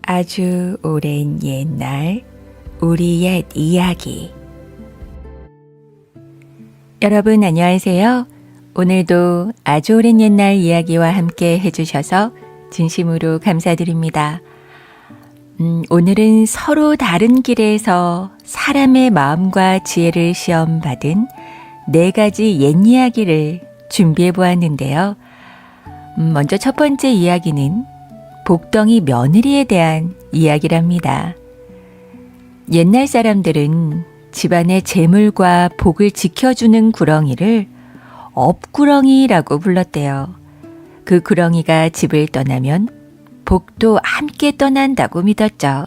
아주 오랜 옛날 우리 옛 이야기. 여러분 안녕하세요. 오늘도 아주 오랜 옛날 이야기와 함께 해주셔서 진심으로 감사드립니다. 오늘은 서로 다른 길에서 사람의 마음과 지혜를 시험받은 4가지 옛 이야기를 준비해 보았는데요. 먼저 첫 번째 이야기는 복덩이 며느리에 대한 이야기랍니다. 옛날 사람들은 집안의 재물과 복을 지켜주는 구렁이를 업구렁이라고 불렀대요. 그 구렁이가 집을 떠나면 복도 함께 떠난다고 믿었죠.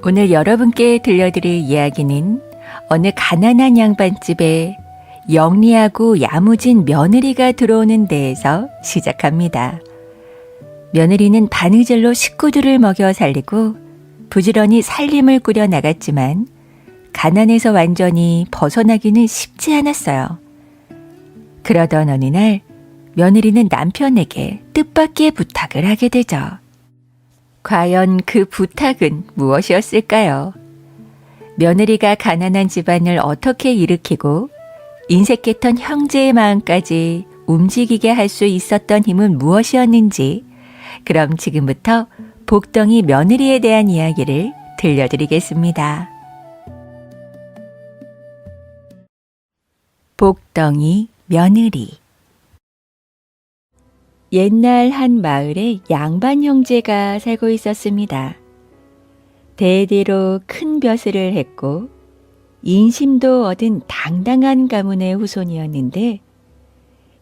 오늘 여러분께 들려드릴 이야기는 어느 가난한 양반집에 영리하고 야무진 며느리가 들어오는 데에서 시작합니다. 며느리는 바느질로 식구들을 먹여 살리고 부지런히 살림을 꾸려 나갔지만 가난에서 완전히 벗어나기는 쉽지 않았어요. 그러던 어느 날 며느리는 남편에게 뜻밖의 부탁을 하게 되죠. 과연 그 부탁은 무엇이었을까요? 며느리가 가난한 집안을 어떻게 일으키고 인색했던 형제의 마음까지 움직이게 할 수 있었던 힘은 무엇이었는지, 그럼 지금부터 복덩이 며느리에 대한 이야기를 들려드리겠습니다. 복덩이 며느리. 옛날 한 마을에 양반 형제가 살고 있었습니다. 대대로 큰 벼슬을 했고 인심도 얻은 당당한 가문의 후손이었는데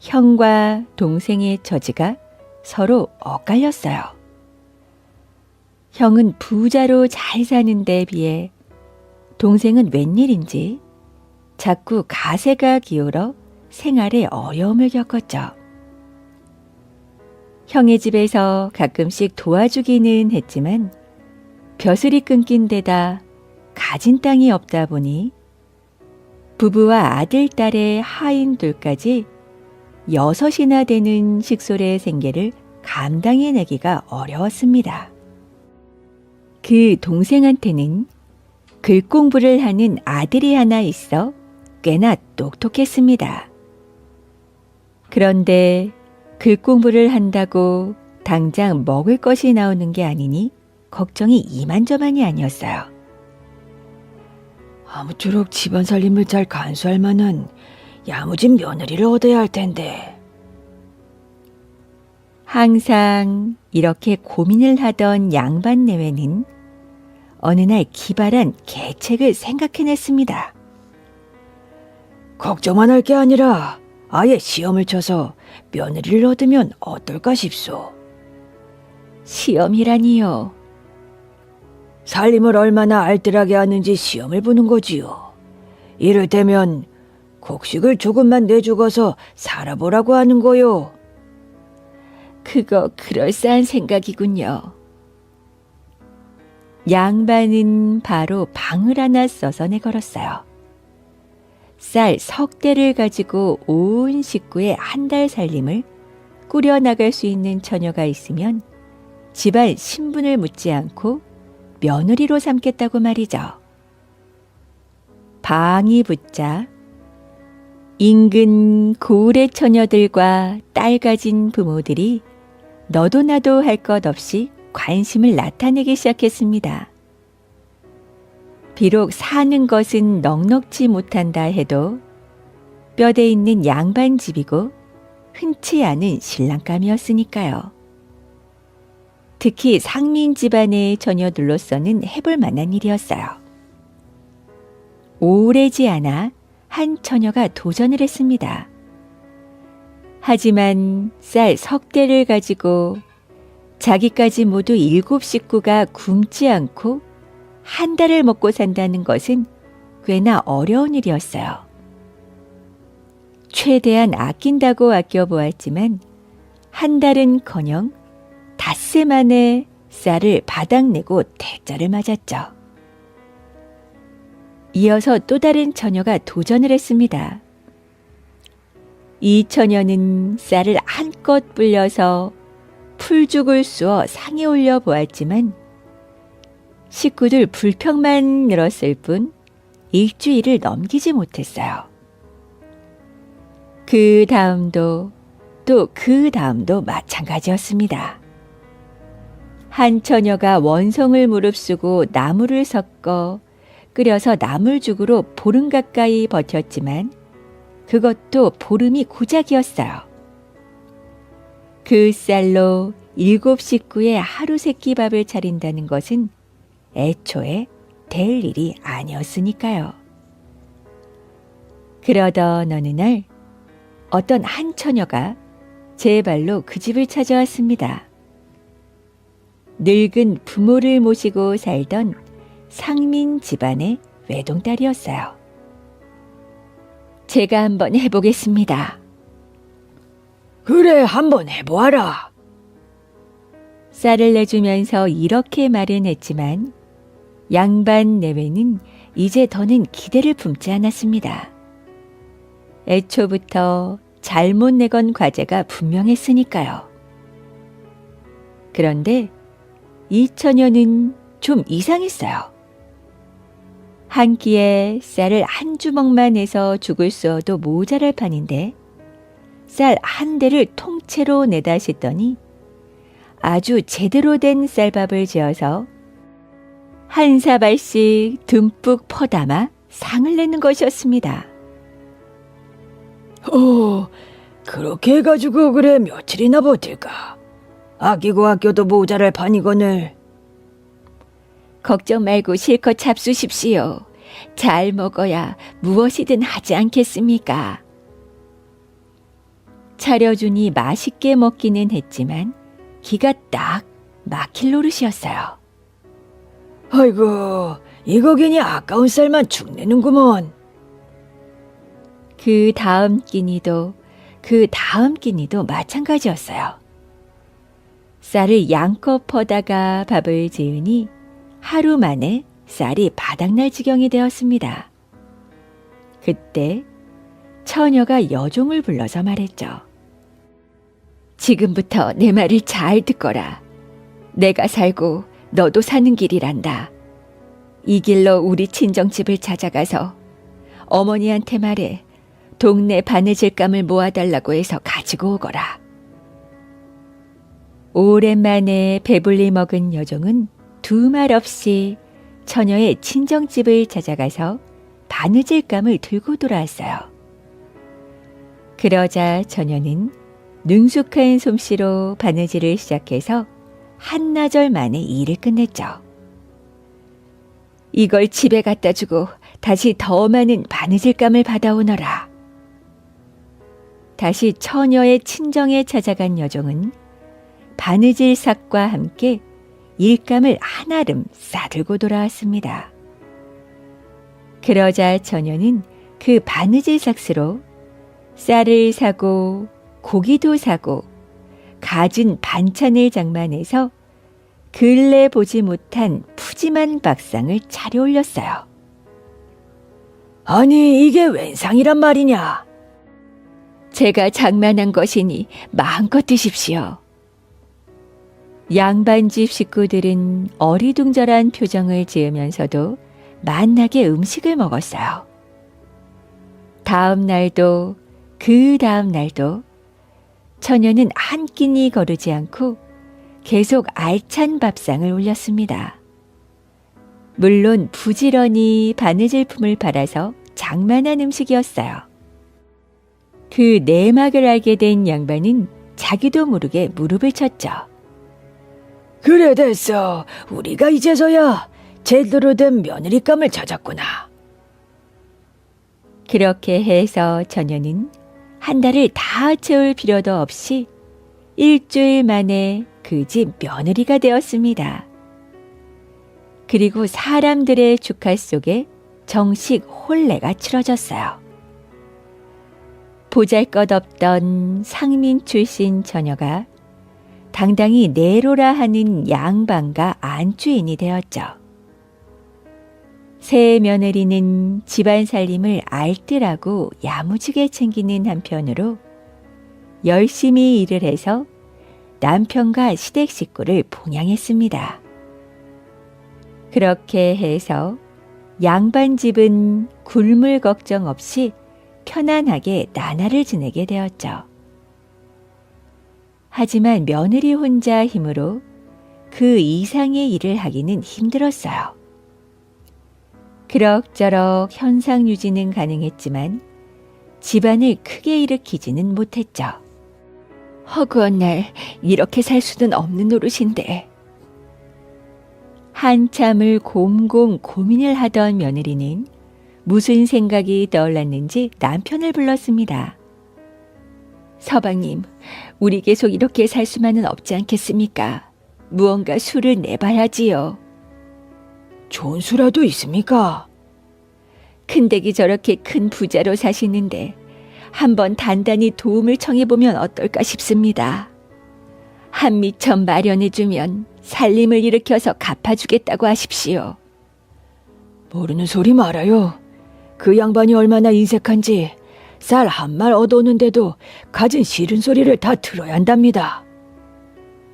형과 동생의 처지가 서로 엇갈렸어요. 형은 부자로 잘 사는 데 비해 동생은 웬일인지 자꾸 가세가 기울어 생활에 어려움을 겪었죠. 형의 집에서 가끔씩 도와주기는 했지만 벼슬이 끊긴 데다 가진 땅이 없다 보니 부부와 아들, 딸의 하인 둘까지 6이나 되는 식솔의 생계를 감당해내기가 어려웠습니다. 그 동생한테는 글 공부를 하는 아들이 하나 있어 꽤나 똑똑했습니다. 그런데 글 공부를 한다고 당장 먹을 것이 나오는 게 아니니 걱정이 이만저만이 아니었어요. 아무쪼록 집안 살림을 잘 간수할 만한 야무진 며느리를 얻어야 할 텐데. 항상 이렇게 고민을 하던 양반 내외는 어느 날 기발한 계책을 생각해냈습니다. 걱정만 할 게 아니라 아예 시험을 쳐서 며느리를 얻으면 어떨까 싶소. 시험이라니요. 살림을 얼마나 알뜰하게 하는지 시험을 보는 거지요. 이를테면 곡식을 조금만 내주고서 살아보라고 하는 거요. 그거 그럴싸한 생각이군요. 양반은 바로 방을 하나 써서 내걸었어요. 쌀 10대를 가지고 온 식구의 한 달 살림을 꾸려나갈 수 있는 처녀가 있으면 집안 신분을 묻지 않고 며느리로 삼겠다고 말이죠. 방이 붙자 인근 고을의 처녀들과 딸 가진 부모들이 너도 나도 할 것 없이 관심을 나타내기 시작했습니다. 비록 사는 것은 넉넉지 못한다 해도 뼈대 있는 양반 집이고 흔치 않은 신랑감이었으니까요. 특히 상민 집안의 처녀들로서는 해볼 만한 일이었어요. 오래지 않아 한 처녀가 도전을 했습니다. 하지만 쌀 10대를 가지고 자기까지 모두 7 식구가 굶지 않고 한 달을 먹고 산다는 것은 꽤나 어려운 일이었어요. 최대한 아낀다고 아껴보았지만 한 달은커녕 닷새 만에 쌀을 바닥내고 대자를 맞았죠. 이어서 또 다른 처녀가 도전을 했습니다. 이 처녀는 쌀을 한껏 불려서 풀죽을 쑤어 상에 올려 보았지만 식구들 불평만 늘었을 뿐 일주일을 넘기지 못했어요. 그 다음도 또 그 다음도 마찬가지였습니다. 한 처녀가 원성을 무릅쓰고 나물을 섞어 끓여서 나물죽으로 보름 가까이 버텼지만 그것도 보름이 고작이었어요. 그 쌀로 7 식구의 하루 세끼 밥을 차린다는 것은 애초에 될 일이 아니었으니까요. 그러던 어느 날 어떤 한 처녀가 제 발로 그 집을 찾아왔습니다. 늙은 부모를 모시고 살던 상민 집안의 외동딸이었어요. 제가 한번 해보겠습니다. 그래, 한번 해보아라. 쌀을 내주면서 이렇게 말은 했지만 양반 내외는 이제 더는 기대를 품지 않았습니다. 애초부터 잘못 내건 과제가 분명했으니까요. 그런데 이 처녀는 좀 이상했어요. 한 끼에 쌀을 한 주먹만 해서 죽을 쑤어도 모자랄 판인데 쌀 한 대를 통째로 내다 씻더니 아주 제대로 된 쌀밥을 지어서 한 사발씩 듬뿍 퍼담아 상을 내는 것이었습니다. 그렇게 해가지고 그래 며칠이나 버틸까? 아끼고 아껴도 모자랄 판이거늘. 걱정 말고 실컷 잡수십시오. 잘 먹어야 무엇이든 하지 않겠습니까? 차려주니 맛있게 먹기는 했지만 기가 딱 막힐 노릇이었어요. 아이고, 이거 괜히 아까운 쌀만 축내는구먼. 그 다음 끼니도 그 다음 끼니도 마찬가지였어요. 쌀을 양껏 퍼다가 밥을 지으니 하루 만에 쌀이 바닥날 지경이 되었습니다. 그때 처녀가 여종을 불러서 말했죠. 지금부터 내 말을 잘 듣거라. 내가 살고 너도 사는 길이란다. 이 길로 우리 친정집을 찾아가서 어머니한테 말해 동네 바느질감을 모아달라고 해서 가지고 오거라. 오랜만에 배불리 먹은 여종은 두 말 없이 처녀의 친정집을 찾아가서 바느질감을 들고 돌아왔어요. 그러자 처녀는 능숙한 솜씨로 바느질을 시작해서 한나절 만에 일을 끝냈죠. 이걸 집에 갖다 주고 다시 더 많은 바느질감을 받아오너라. 다시 처녀의 친정에 찾아간 여종은 바느질 삭과 함께 일감을 한아름 싸들고 돌아왔습니다. 그러자 처녀는 그 바느질 삭스로 쌀을 사고 고기도 사고 갖은 반찬을 장만해서 근래 보지 못한 푸짐한 밥상을 차려 올렸어요. 아니, 이게 웬 상이란 말이냐? 제가 장만한 것이니 마음껏 드십시오. 양반집 식구들은 어리둥절한 표정을 지으면서도 만나게 음식을 먹었어요. 다음 날도 그 다음 날도 처녀는 한 끼니 거르지 않고 계속 알찬 밥상을 올렸습니다. 물론 부지런히 바느질품을 팔아서 장만한 음식이었어요. 그 내막을 알게 된 양반은 자기도 모르게 무릎을 쳤죠. 그래 됐어. 우리가 이제서야 제대로 된 며느리감을 찾았구나. 그렇게 해서 처녀는 한 달을 다 채울 필요도 없이 일주일 만에 그 집 며느리가 되었습니다. 그리고 사람들의 축하 속에 정식 혼례가 치러졌어요. 보잘것없던 상민 출신 처녀가 당당히 내로라 하는 양반과 안주인이 되었죠. 새 며느리는 집안 살림을 알뜰하고 야무지게 챙기는 한편으로 열심히 일을 해서 남편과 시댁 식구를 봉양했습니다. 그렇게 해서 양반 집은 굴물 걱정 없이 편안하게 나날을 지내게 되었죠. 하지만 며느리 혼자 힘으로 그 이상의 일을 하기는 힘들었어요. 그럭저럭 현상 유지는 가능했지만 집안을 크게 일으키지는 못했죠. 허구한 날 이렇게 살 수는 없는 노릇인데. 한참을 곰곰 고민을 하던 며느리는 무슨 생각이 떠올랐는지 남편을 불렀습니다. 서방님, 우리 계속 이렇게 살 수만은 없지 않겠습니까? 무언가 수를 내봐야지요. 좋은 수라도 있습니까? 큰댁이 저렇게 큰 부자로 사시는데 한번 단단히 도움을 청해보면 어떨까 싶습니다. 한 미천 마련해주면 살림을 일으켜서 갚아주겠다고 하십시오. 모르는 소리 말아요. 그 양반이 얼마나 인색한지 쌀 한 말 얻어오는데도 가진 싫은 소리를 다 들어야 한답니다.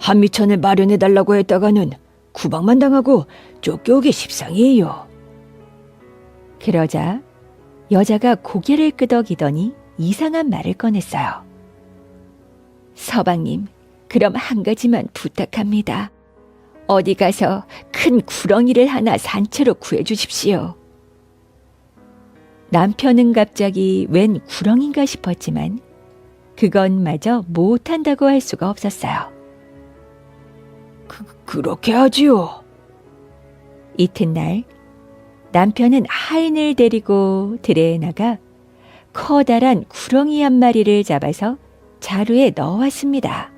한미천을 마련해달라고 했다가는 구박만 당하고 쫓겨오기 십상이에요. 그러자 여자가 고개를 끄덕이더니 이상한 말을 꺼냈어요. 서방님, 그럼 한 가지만 부탁합니다. 어디 가서 큰 구렁이를 하나 산채로 구해주십시오. 남편은 갑자기 웬 구렁인가 싶었지만 그건 마저 못한다고 할 수가 없었어요. 그렇게 하지요. 이튿날 남편은 하인을 데리고 들에 나가 커다란 구렁이 한 마리를 잡아서 자루에 넣어왔습니다.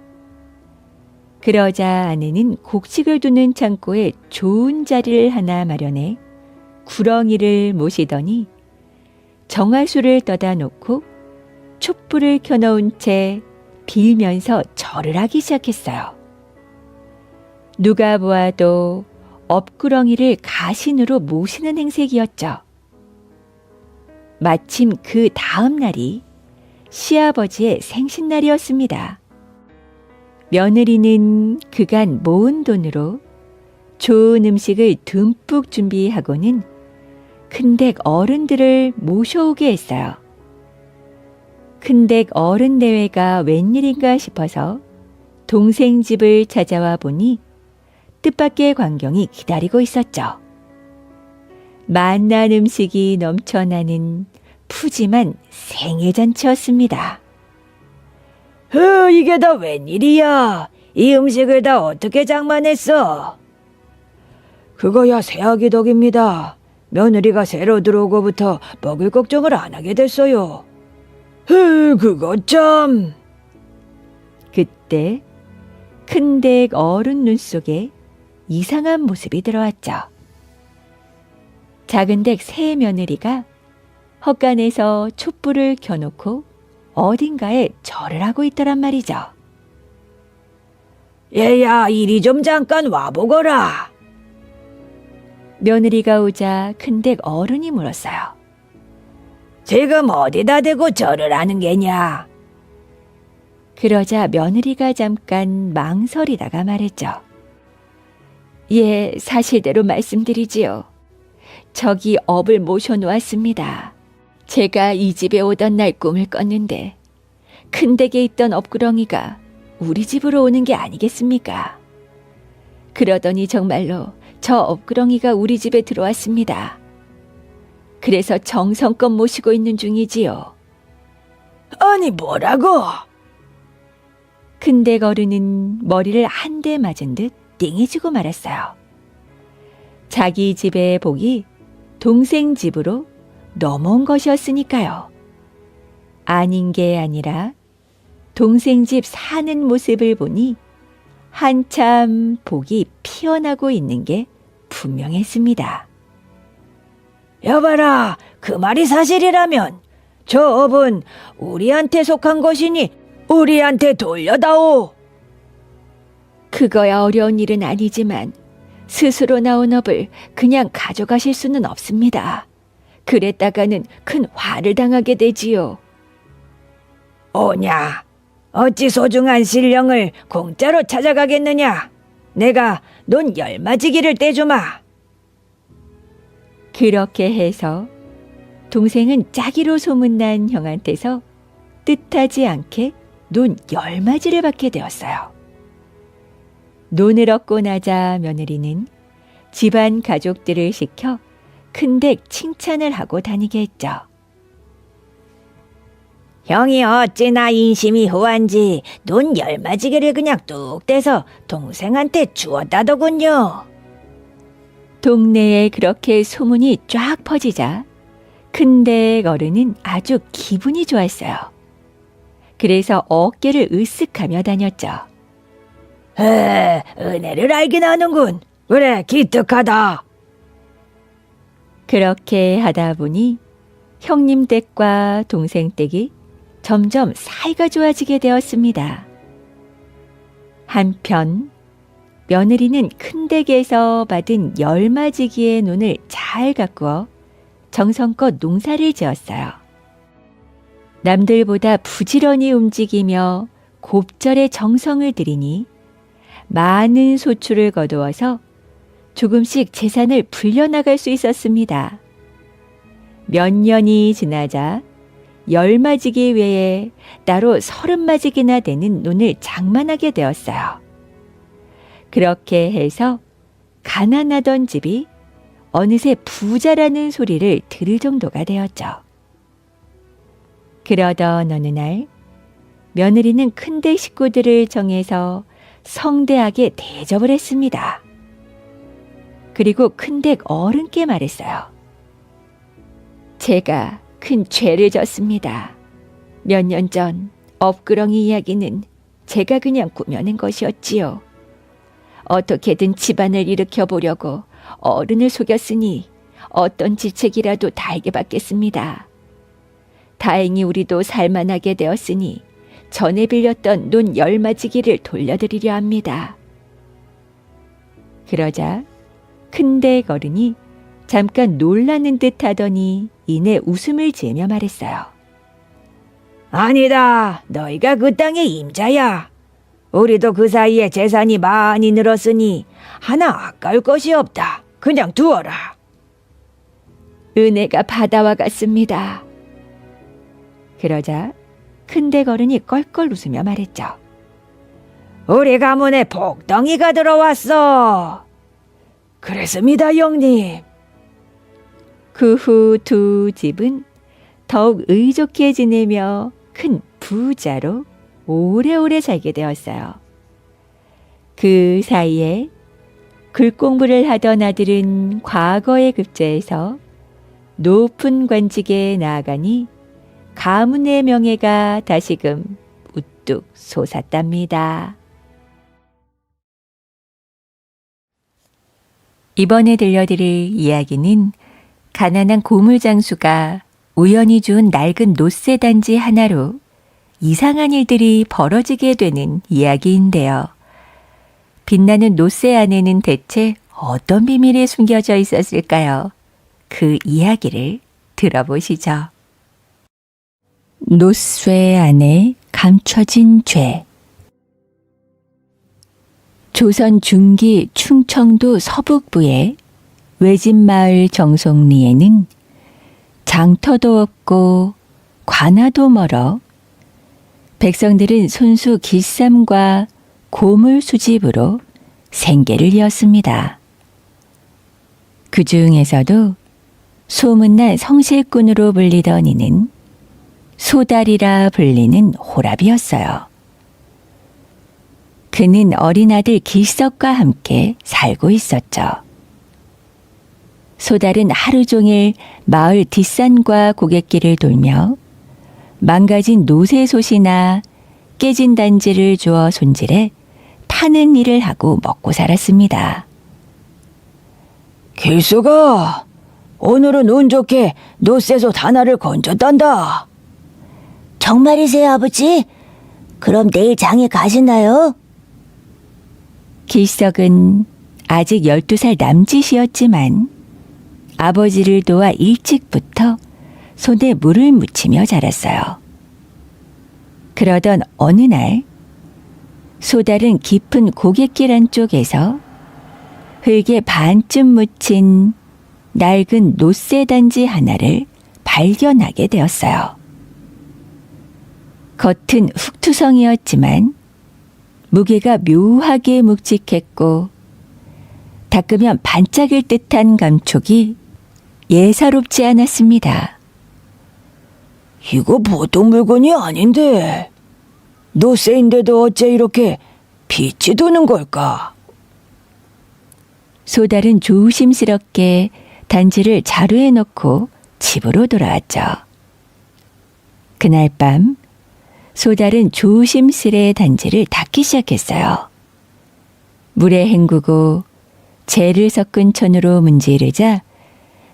그러자 아내는 곡식을 두는 창고에 좋은 자리를 하나 마련해 구렁이를 모시더니 정화수를 떠다 놓고 촛불을 켜놓은 채 빌면서 절을 하기 시작했어요. 누가 보아도 업구렁이를 가신으로 모시는 행색이었죠. 마침 그 다음 날이 시아버지의 생신날이었습니다. 며느리는 그간 모은 돈으로 좋은 음식을 듬뿍 준비하고는 큰댁 어른들을 모셔오게 했어요. 큰댁 어른 대회가 웬일인가 싶어서 동생 집을 찾아와 보니 뜻밖의 광경이 기다리고 있었죠. 맛난 음식이 넘쳐나는 푸짐한 생일잔치였습니다. 이게 다 웬일이야? 이 음식을 다 어떻게 장만했어? 그거야 새아기 덕입니다. 며느리가 새로 들어오고부터 먹을 걱정을 안 하게 됐어요. 그거 참. 그때 큰댁 어른 눈 속에 이상한 모습이 들어왔죠. 작은댁 새 며느리가 헛간에서 촛불을 켜놓고 어딘가에 절을 하고 있더란 말이죠. 얘야, 이리 좀 잠깐 와보거라. 며느리가 오자 큰댁 어른이 물었어요. 지금 어디다 대고 절을 하는 게냐? 그러자 며느리가 잠깐 망설이다가 말했죠. 예, 사실대로 말씀드리지요. 저기 업을 모셔놓았습니다. 제가 이 집에 오던 날 꿈을 꿨는데 큰댁에 있던 업구렁이가 우리 집으로 오는 게 아니겠습니까? 그러더니 정말로 저 업구렁이가 우리 집에 들어왔습니다. 그래서 정성껏 모시고 있는 중이지요. 아니, 뭐라고? 큰댁 어른은 머리를 한 대 맞은 듯 띵해지고 말았어요. 자기 집의 복이 동생 집으로 넘어온 것이었으니까요. 아닌 게 아니라 동생 집 사는 모습을 보니 한참 복이 피어나고 있는 게 분명했습니다. 여봐라, 그 말이 사실이라면 저 업은 우리한테 속한 것이니 우리한테 돌려다오. 그거야 어려운 일은 아니지만 스스로 나온 업을 그냥 가져가실 수는 없습니다. 그랬다가는 큰 화를 당하게 되지요. 오냐, 어찌 소중한 신령을 공짜로 찾아가겠느냐? 내가 논 열마지기를 떼주마. 그렇게 해서 동생은 짜기로 소문난 형한테서 뜻하지 않게 논 10마지를 받게 되었어요. 논을 얻고 나자 며느리는 집안 가족들을 시켜 큰댁 칭찬을 하고 다니게 했죠. 형이 어찌나 인심이 후한지 논 10마지기를 그냥 뚝 떼서 동생한테 주었다더군요. 동네에 그렇게 소문이 쫙 퍼지자 큰댁 어른은 아주 기분이 좋았어요. 그래서 어깨를 으쓱하며 다녔죠. 은혜를 알긴 하는군. 그래, 기특하다. 그렇게 하다 보니 형님 댁과 동생 댁이 점점 사이가 좋아지게 되었습니다. 한편 며느리는 큰댁에서 받은 10마지기의 논을 잘 가꾸어 정성껏 농사를 지었어요. 남들보다 부지런히 움직이며 곱절에 정성을 들이니 많은 소출을 거두어서 조금씩 재산을 불려나갈 수 있었습니다. 몇 년이 지나자 10마지기 외에 따로 30마지기나 되는 논을 장만하게 되었어요. 그렇게 해서 가난하던 집이 어느새 부자라는 소리를 들을 정도가 되었죠. 그러던 어느 날 며느리는 큰댁 식구들을 정해서 성대하게 대접을 했습니다. 그리고 큰댁 어른께 말했어요. 제가 큰 죄를 졌습니다. 몇 년 전 업그렁이 이야기는 제가 그냥 꾸며낸 것이었지요. 어떻게든 집안을 일으켜 보려고 어른을 속였으니 어떤 지책이라도 달게 받겠습니다. 다행히 우리도 살만하게 되었으니 전에 빌렸던 논 10마지기를 돌려드리려 합니다. 그러자 큰댁 어른이 잠깐 놀라는 듯 하더니 이내 웃음을 지으며 말했어요. 아니다. 너희가 그 땅의 임자야. 우리도 그 사이에 재산이 많이 늘었으니 하나 아까울 것이 없다. 그냥 두어라. 은혜가 바다와 같습니다. 그러자 큰댁 어른이 껄껄 웃으며 말했죠. 우리 가문에 복덩이가 들어왔어. 그랬습니다, 형님. 그 후 두 집은 더욱 의좋게 지내며 큰 부자로 오래오래 살게 되었어요. 그 사이에 글공부를 하던 아들은 과거의 급제에서 높은 관직에 나아가니 가문의 명예가 다시금 우뚝 솟았답니다. 이번에 들려드릴 이야기는 가난한 고물장수가 우연히 준 낡은 노쇠 단지 하나로 이상한 일들이 벌어지게 되는 이야기인데요. 빛나는 노쇠 안에는 대체 어떤 비밀이 숨겨져 있었을까요? 그 이야기를 들어보시죠. 노쇠 안에 감춰진 죄. 조선 중기 충청도 서북부의 외진마을 정송리에는 장터도 없고 관아도 멀어 백성들은 손수 길쌈과 고물 수집으로 생계를 이었습니다. 그 중에서도 소문난 성실꾼으로 불리던 이는 소달이라 불리는 호랍이었어요. 그는 어린 아들 길석과 함께 살고 있었죠. 소달은 하루 종일 마을 뒷산과 고갯길을 돌며 망가진 노새솥이나 깨진 단지를 주워 손질해 파는 일을 하고 먹고 살았습니다. 길수가 오늘은 운 좋게 노쇠솥 하나를 건졌단다. 정말이세요, 아버지? 그럼 내일 장에 가시나요? 길석은 아직 12살 남짓이었지만 아버지를 도와 일찍부터 손에 물을 묻히며 자랐어요. 그러던 어느 날 소달은 깊은 고갯길 안쪽에서 흙에 반쯤 묻힌 낡은 노쇠 단지 하나를 발견하게 되었어요. 겉은 흙투성이었지만 무게가 묘하게 묵직했고 닦으면 반짝일 듯한 감촉이 예사롭지 않았습니다. 이거 보통 물건이 아닌데 노쇠인데도 어째 이렇게 빛이 도는 걸까? 소달은 조심스럽게 단지를 자루에 넣고 집으로 돌아왔죠. 그날 밤 소달은 조심스레 단지를 닦기 시작했어요. 물에 헹구고 재를 섞은 천으로 문지르자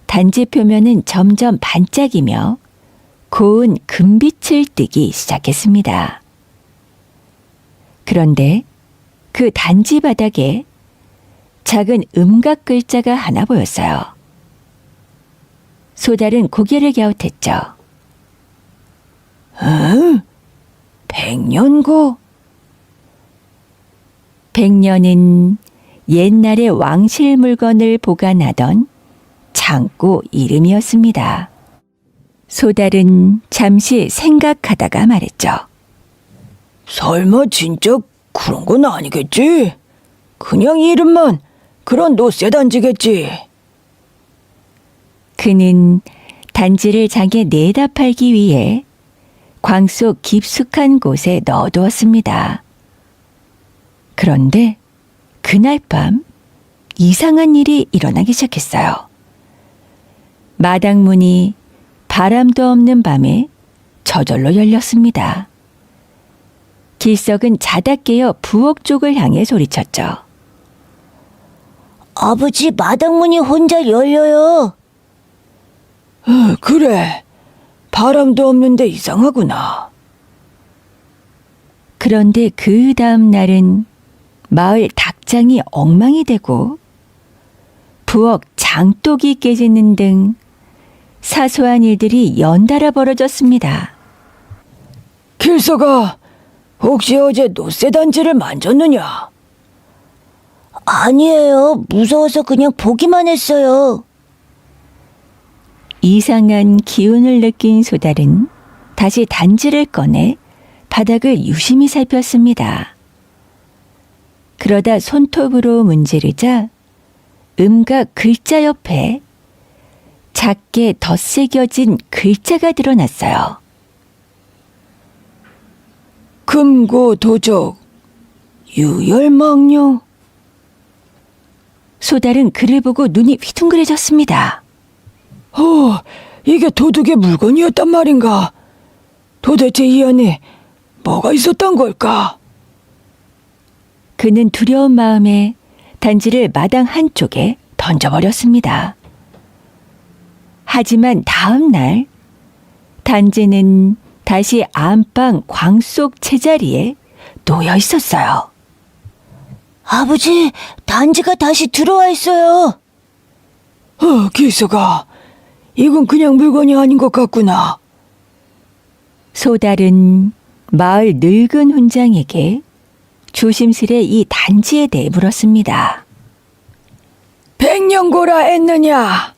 단지 표면은 점점 반짝이며 고운 금빛을 띠기 시작했습니다. 그런데 그 단지 바닥에 작은 음각 글자가 하나 보였어요. 소달은 고개를 갸웃했죠. 응? 백년고? 백년은 옛날에 왕실 물건을 보관하던 창고 이름이었습니다. 소달은 잠시 생각하다가 말했죠. 설마 진짜 그런 건 아니겠지? 그냥 이름만 그런 노쇠 단지겠지. 그는 단지를 장에 내다 팔기 위해 광 속 깊숙한 곳에 넣어두었습니다. 그런데 그날 밤 이상한 일이 일어나기 시작했어요. 마당문이 바람도 없는 밤에 저절로 열렸습니다. 길석은 자다 깨어 부엌 쪽을 향해 소리쳤죠. 아버지, 마당문이 혼자 열려요. 그래. 바람도 없는데 이상하구나. 그런데 그 다음 날은 마을 닭장이 엉망이 되고 부엌 장독이 깨지는 등 사소한 일들이 연달아 벌어졌습니다. 길서가 혹시 어제 노쇠 단지를 만졌느냐? 아니에요. 무서워서 그냥 보기만 했어요. 이상한 기운을 느낀 소달은 다시 단지를 꺼내 바닥을 유심히 살폈습니다. 그러다 손톱으로 문지르자 음각 글자 옆에 작게 덧새겨진 글자가 드러났어요. 금고도적 유열망녀. 소달은 글을 보고 눈이 휘둥그레졌습니다. 이게 도둑의 물건이었단 말인가? 도대체 이 안에 뭐가 있었던 걸까? 그는 두려운 마음에 단지를 마당 한쪽에 던져버렸습니다. 하지만 다음 날 단지는 다시 안방 광 속 제자리에 놓여 있었어요. 아버지, 단지가 다시 들어와 있어요. 길서가 이건 그냥 물건이 아닌 것 같구나. 소달은 마을 늙은 훈장에게 조심스레 이 단지에 대해 물었습니다. 백년고라 했느냐?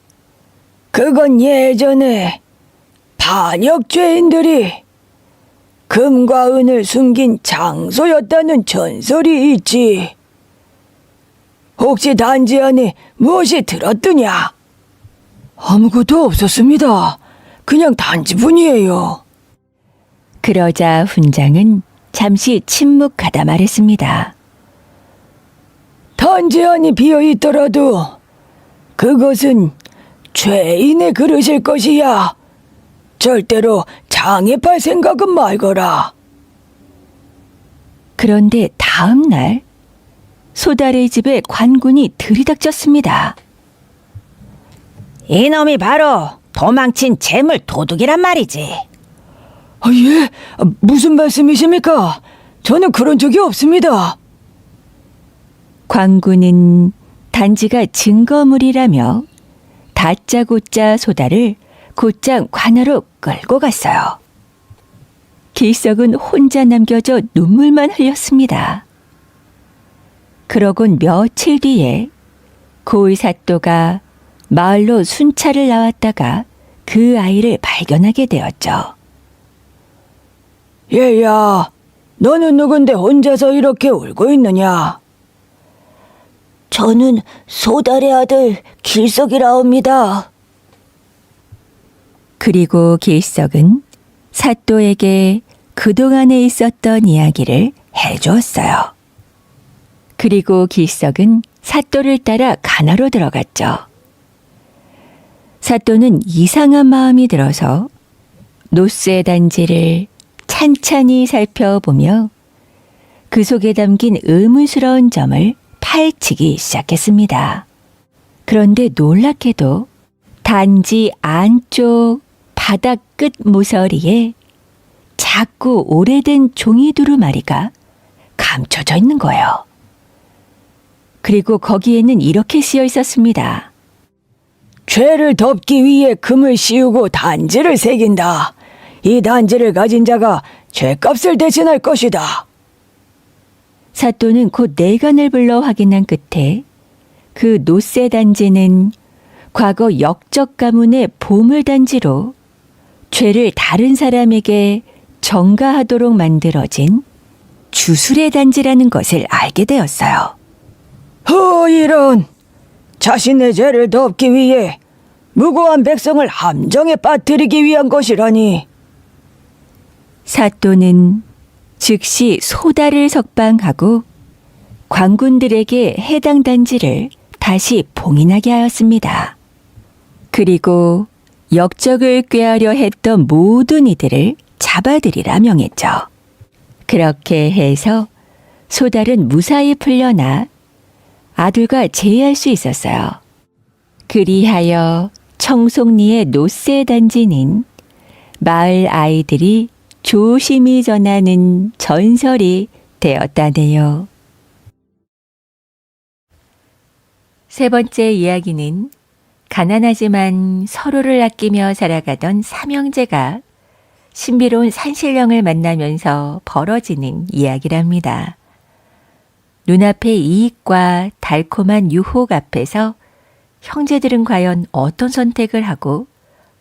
그건 예전에 반역 죄인들이 금과 은을 숨긴 장소였다는 전설이 있지. 혹시 단지 안에 무엇이 들었더냐? 아무것도 없었습니다. 그냥 단지뿐이에요. 그러자 훈장은 잠시 침묵하다 말했습니다. 단지 안이 비어있더라도 그것은 죄인의 그릇일 것이야. 절대로 장애팔 생각은 말거라. 그런데 다음 날 소달의 집에 관군이 들이닥쳤습니다. 이놈이 바로 도망친 재물 도둑이란 말이지. 예? 무슨 말씀이십니까? 저는 그런 적이 없습니다. 관군은 단지가 증거물이라며 다짜고짜 소달을 곧장 관하로 끌고 갔어요. 길석은 혼자 남겨져 눈물만 흘렸습니다. 그러곤 며칠 뒤에 고을 사또가 마을로 순찰을 나왔다가 그 아이를 발견하게 되었죠. 얘야, 너는 누군데 혼자서 이렇게 울고 있느냐? 저는 소달의 아들 길석이라옵니다. 그리고 길석은 사또에게 그동안에 있었던 이야기를 해주었어요. 그리고 길석은 사또를 따라 가나로 들어갔죠. 사또는 이상한 마음이 들어서 노쇠 단지를 찬찬히 살펴보며 그 속에 담긴 의문스러운 점을 파헤치기 시작했습니다. 그런데 놀랍게도 단지 안쪽 바닥 끝 모서리에 작고 오래된 종이 두루마리가 감춰져 있는 거예요. 그리고 거기에는 이렇게 쓰여 있었습니다. 죄를 덮기 위해 금을 씌우고 단지를 새긴다. 이 단지를 가진 자가 죄값을 대신할 것이다. 사또는 곧 내간을 불러 확인한 끝에 그 노쇠 단지는 과거 역적 가문의 보물 단지로 죄를 다른 사람에게 전가하도록 만들어진 주술의 단지라는 것을 알게 되었어요. 이런! 자신의 죄를 덮기 위해 무고한 백성을 함정에 빠뜨리기 위한 것이라니. 사또는 즉시 소달을 석방하고 관군들에게 해당 단지를 다시 봉인하게 하였습니다. 그리고 역적을 꾀하려 했던 모든 이들을 잡아들이라 명했죠. 그렇게 해서 소달은 무사히 풀려나 아들과 재회할 수 있었어요. 그리하여 청송리의 노쇠 단지는 마을 아이들이 조심히 전하는 전설이 되었다네요. 세 번째 이야기는 가난하지만 서로를 아끼며 살아가던 삼형제가 신비로운 산신령을 만나면서 벌어지는 이야기랍니다. 눈앞의 이익과 달콤한 유혹 앞에서 형제들은 과연 어떤 선택을 하고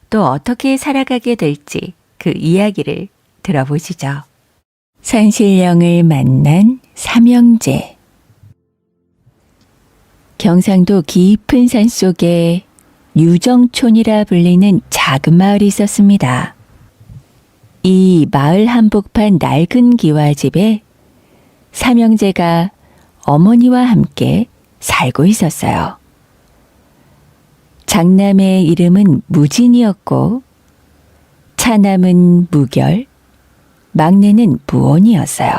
또 어떻게 살아가게 될지 그 이야기를 들어보시죠. 산신령을 만난 삼형제. 경상도 깊은 산속에 유정촌이라 불리는 작은 마을이 있었습니다. 이 마을 한복판 낡은 기와집에 삼형제가 어머니와 함께 살고 있었어요. 장남의 이름은 무진이었고 차남은 무결, 막내는 무원이었어요.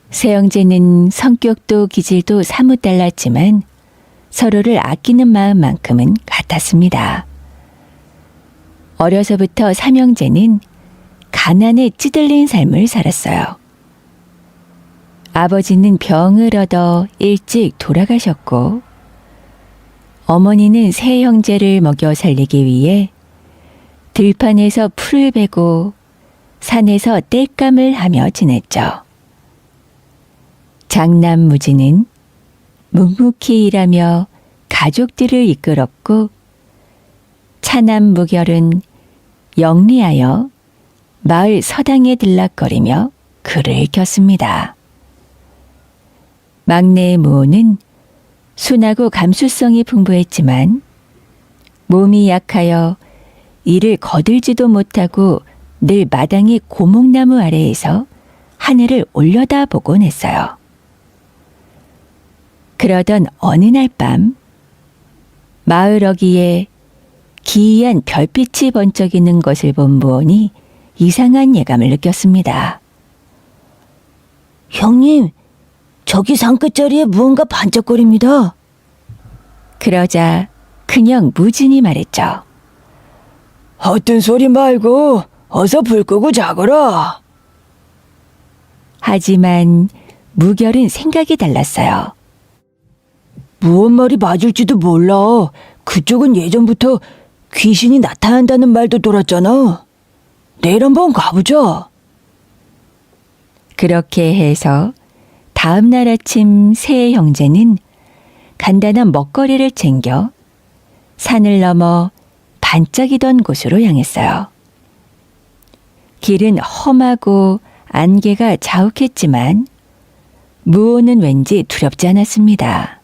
세 형제는 성격도 기질도 사뭇 달랐지만 서로를 아끼는 마음만큼은 같았습니다. 어려서부터 삼형제는 가난에 찌들린 삶을 살았어요. 아버지는 병을 얻어 일찍 돌아가셨고 어머니는 세 형제를 먹여 살리기 위해 들판에서 풀을 베고 산에서 땔감을 하며 지냈죠. 장남 무진은 묵묵히 일하며 가족들을 이끌었고 차남 무결은 영리하여 마을 서당에 들락거리며 글을 읽혔습니다. 막내 무호는 순하고 감수성이 풍부했지만 몸이 약하여 일을 거들지도 못하고 늘 마당의 고목나무 아래에서 하늘을 올려다보곤 했어요. 그러던 어느 날 밤 마을 어귀에 기이한 별빛이 번쩍이는 것을 본 무원이 이상한 예감을 느꼈습니다. 형님, 저기 산 끝자리에 무언가 반짝거립니다. 그러자 그냥 무진이 말했죠. 헛된 소리 말고 어서 불 끄고 자거라. 하지만 무결은 생각이 달랐어요. 무언 말이 맞을지도 몰라. 그쪽은 예전부터 귀신이 나타난다는 말도 돌았잖아. 내일 한번 가보자. 그렇게 해서 다음 날 아침 세 형제는 간단한 먹거리를 챙겨 산을 넘어 반짝이던 곳으로 향했어요. 길은 험하고 안개가 자욱했지만 무호는 왠지 두렵지 않았습니다.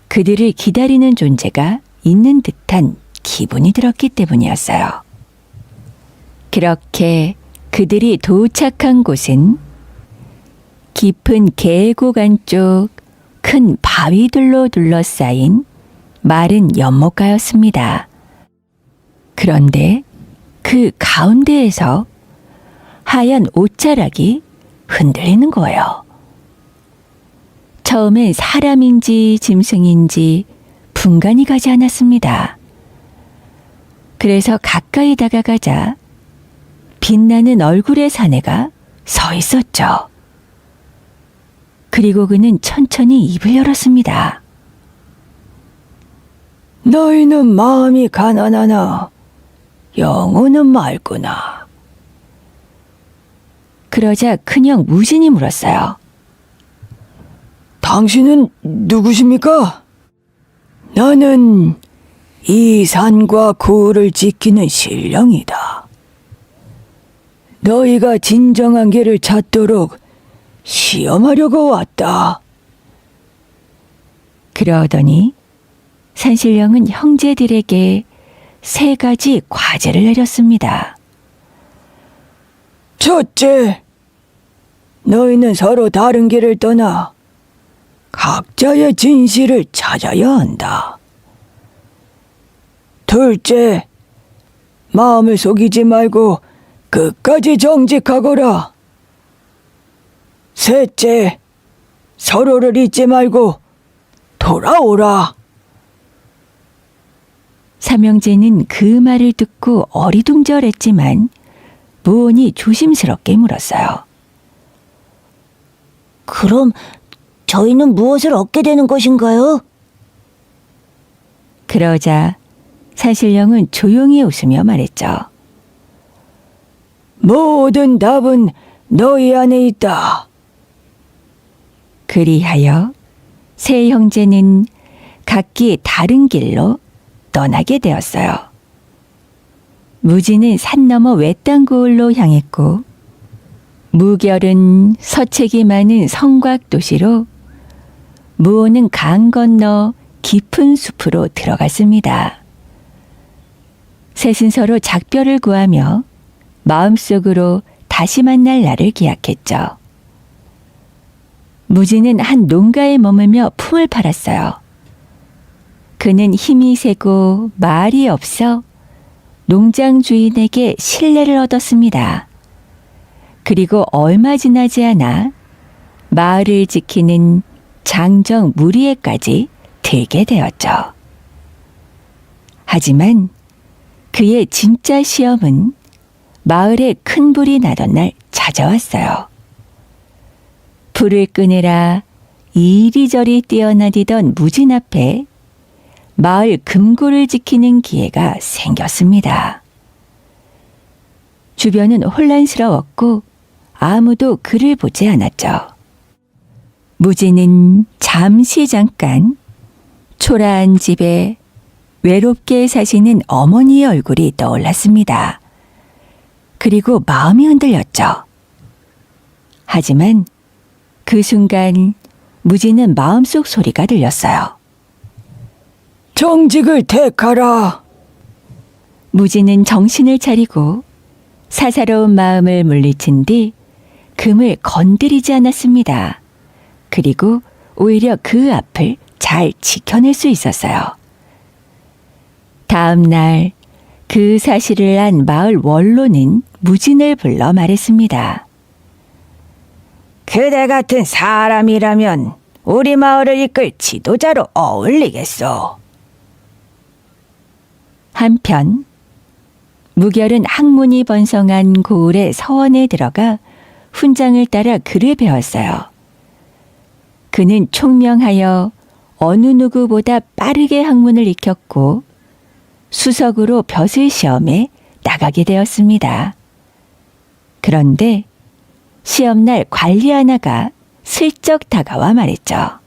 그들을 기다리는 존재가 있는 듯한 기분이 들었기 때문이었어요. 그렇게 그들이 도착한 곳은 깊은 계곡 안쪽 큰 바위들로 둘러싸인 마른 연못가였습니다. 그런데 그 가운데에서 하얀 옷자락이 흔들리는 거예요. 처음엔 사람인지 짐승인지 분간이 가지 않았습니다. 그래서 가까이 다가가자 빛나는 얼굴의 사내가 서 있었죠. 그리고 그는 천천히 입을 열었습니다. 너희는 마음이 가난하나 영혼은 맑구나. 그러자 큰형 무진이 물었어요. 당신은 누구십니까? 나는 이 산과 고을을 지키는 신령이다. 너희가 진정한 길을 찾도록 시험하려고 왔다. 그러더니 산신령은 형제들에게 3가지 과제를 내렸습니다. 첫째, 너희는 서로 다른 길을 떠나 각자의 진실을 찾아야 한다. 둘째, 마음을 속이지 말고 끝까지 정직하거라. 셋째, 서로를 잊지 말고 돌아오라. 삼형제는 그 말을 듣고 어리둥절했지만 무온이 조심스럽게 물었어요. 그럼 저희는 무엇을 얻게 되는 것인가요? 그러자 산신령은 조용히 웃으며 말했죠. 모든 답은 너희 안에 있다. 그리하여 3 형제는 각기 다른 길로 떠나게 되었어요. 무진은 산 너머 외딴 고을로 향했고 무결은 서책이 많은 성곽 도시로 무호는 강 건너 깊은 숲으로 들어갔습니다. 셋은 서로 작별을 구하며 마음속으로 다시 만날 날을 기약했죠. 무진은 한 농가에 머물며 품을 팔았어요. 그는 힘이 세고 말이 없어 농장 주인에게 신뢰를 얻었습니다. 그리고 얼마 지나지 않아 마을을 지키는 장정 무리에까지 들게 되었죠. 하지만 그의 진짜 시험은 마을에 큰 불이 나던 날 찾아왔어요. 불을 끄느라 이리저리 뛰어나디던 무진 앞에 마을 금고를 지키는 기회가 생겼습니다. 주변은 혼란스러웠고 아무도 그를 보지 않았죠. 무진은 잠깐 초라한 집에 외롭게 사시는 어머니의 얼굴이 떠올랐습니다. 그리고 마음이 흔들렸죠. 하지만 그 순간 무진은 마음속 소리가 들렸어요. 정직을 택하라. 무진은 정신을 차리고 사사로운 마음을 물리친 뒤 금을 건드리지 않았습니다. 그리고 오히려 그 앞을 잘 지켜낼 수 있었어요. 다음 날 그 사실을 안 마을 원로는 무진을 불러 말했습니다. 그대 같은 사람이라면 우리 마을을 이끌 지도자로 어울리겠소. 한편 무결은 학문이 번성한 고을의 서원에 들어가 훈장을 따라 글을 배웠어요. 그는 총명하여 어느 누구보다 빠르게 학문을 익혔고 수석으로 벼슬 시험에 나가게 되었습니다. 그런데 시험날 관리 하나가 슬쩍 다가와 말했죠.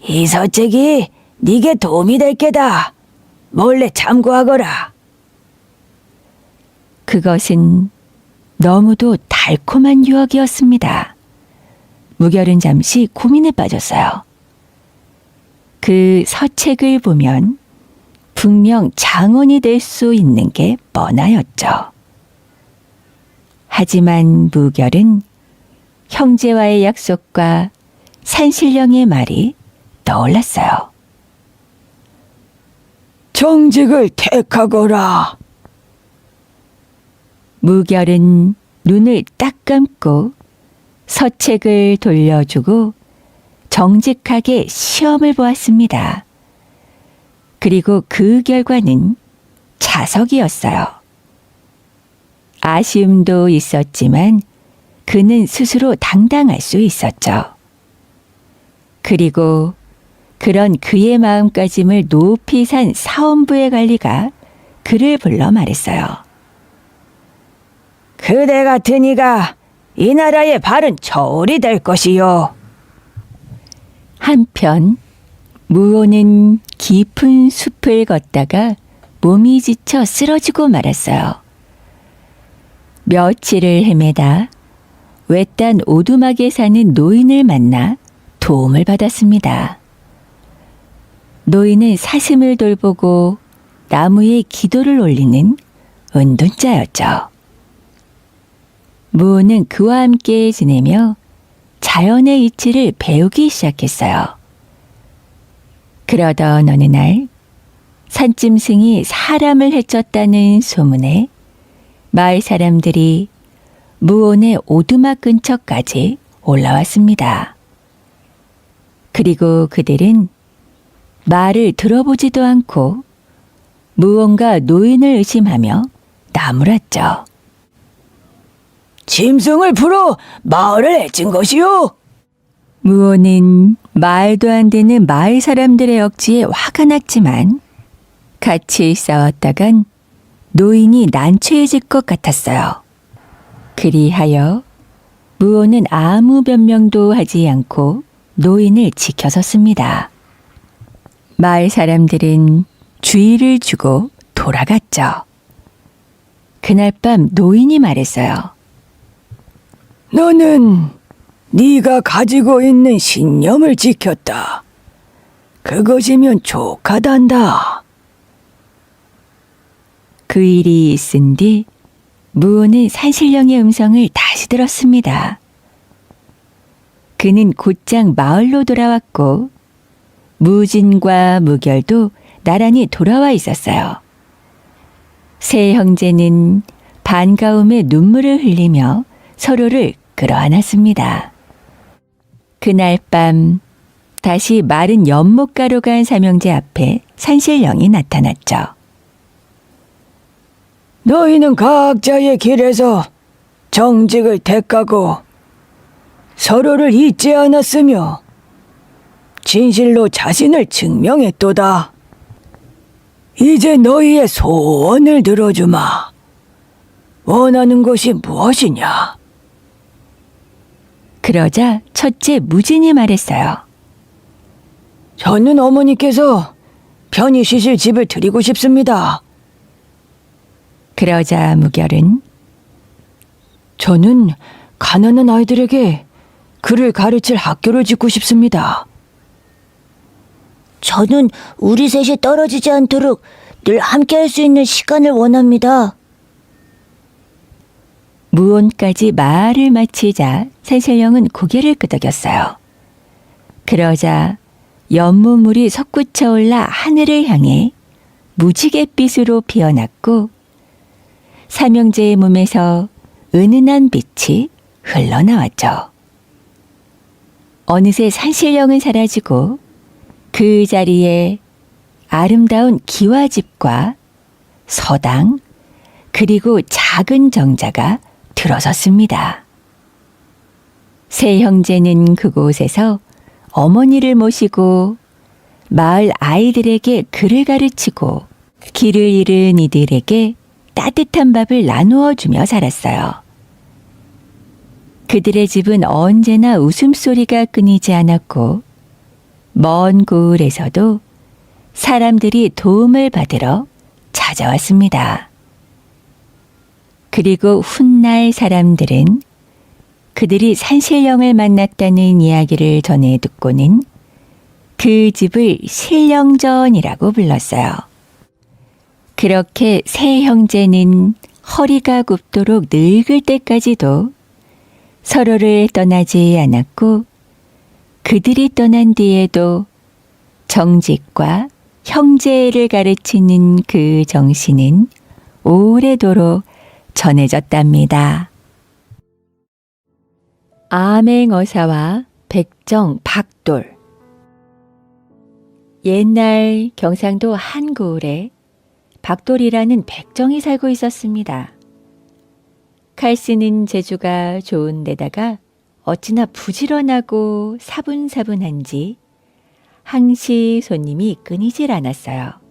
이 서책이 네게 도움이 될 게다. 몰래 참고하거라. 그것은 너무도 달콤한 유혹이었습니다. 무결은 잠시 고민에 빠졌어요. 그 서책을 보면 분명 장원이 될 수 있는 게 뻔하였죠. 하지만 무결은 형제와의 약속과 산신령의 말이 떠올랐어요. 정직을 택하거라. 무결은 눈을 딱 감고 서책을 돌려주고 정직하게 시험을 보았습니다. 그리고 그 결과는 자석이었어요. 아쉬움도 있었지만 그는 스스로 당당할 수 있었죠. 그리고 그런 그의 마음가짐을 높이 산 사원부의 관리가 그를 불러 말했어요. 그대 같은 이가 이 나라의 바른 처울이 될 것이요. 한편 무호는 깊은 숲을 걷다가 몸이 지쳐 쓰러지고 말았어요. 며칠을 헤매다 외딴 오두막에 사는 노인을 만나 도움을 받았습니다. 노인은 사슴을 돌보고 나무에 기도를 올리는 은둔자였죠. 무호는 그와 함께 지내며 자연의 이치를 배우기 시작했어요. 그러던 어느 날 산짐승이 사람을 해쳤다는 소문에 마을 사람들이 무온의 오두막 근처까지 올라왔습니다. 그리고 그들은 말을 들어보지도 않고 무온과 노인을 의심하며 나무랐죠. 짐승을 풀어 마을을 해친 것이요. 무호는 말도 안 되는 마을 사람들의 억지에 화가 났지만 같이 싸웠다간 노인이 난처해질 것 같았어요. 그리하여 무호는 아무 변명도 하지 않고 노인을 지켜섰습니다. 마을 사람들은 주의를 주고 돌아갔죠. 그날 밤 노인이 말했어요. 너는 네가 가지고 있는 신념을 지켰다. 그것이면 족하단다. 그 일이 있은 뒤 무호는 산신령의 음성을 다시 들었습니다. 그는 곧장 마을로 돌아왔고 무진과 무결도 나란히 돌아와 있었어요. 세 형제는 반가움에 눈물을 흘리며 서로를 끌어안았습니다. 그날 밤 다시 마른 연못가로 간 삼형제 앞에 산신령이 나타났죠. 너희는 각자의 길에서 정직을 택하고 서로를 잊지 않았으며 진실로 자신을 증명했도다. 이제 너희의 소원을 들어주마. 원하는 것이 무엇이냐? 그러자 첫째 무진이 말했어요. 저는 어머니께서 편히 쉬실 집을 드리고 싶습니다. 그러자 무결은 저는 가난한 아이들에게 글을 가르칠 학교를 짓고 싶습니다. 저는 우리 셋이 떨어지지 않도록 늘 함께 할 수 있는 시간을 원합니다. 무온까지 말을 마치자 산신령은 고개를 끄덕였어요. 그러자 연무물이 솟구쳐 올라 하늘을 향해 무지갯빛으로 피어났고 삼형제의 몸에서 은은한 빛이 흘러나왔죠. 어느새 산신령은 사라지고 그 자리에 아름다운 기와집과 서당 그리고 작은 정자가 들어섰습니다. 세 형제는 그곳에서 어머니를 모시고 마을 아이들에게 글을 가르치고 길을 잃은 이들에게 따뜻한 밥을 나누어 주며 살았어요. 그들의 집은 언제나 웃음소리가 끊이지 않았고 먼 고을에서도 사람들이 도움을 받으러 찾아왔습니다. 그리고 훗날 사람들은 그들이 산신령을 만났다는 이야기를 전해 듣고는 그 집을 신령전이라고 불렀어요. 그렇게 세 형제는 허리가 굽도록 늙을 때까지도 서로를 떠나지 않았고 그들이 떠난 뒤에도 정직과 형제를 가르치는 그 정신은 오래도록 전해졌답니다. 암행어사와 백정 박돌. 옛날 경상도 한 고을에 박돌이라는 백정이 살고 있었습니다. 칼 쓰는 재주가 좋은 데다가 어찌나 부지런하고 사분사분한지 항시 손님이 끊이질 않았어요.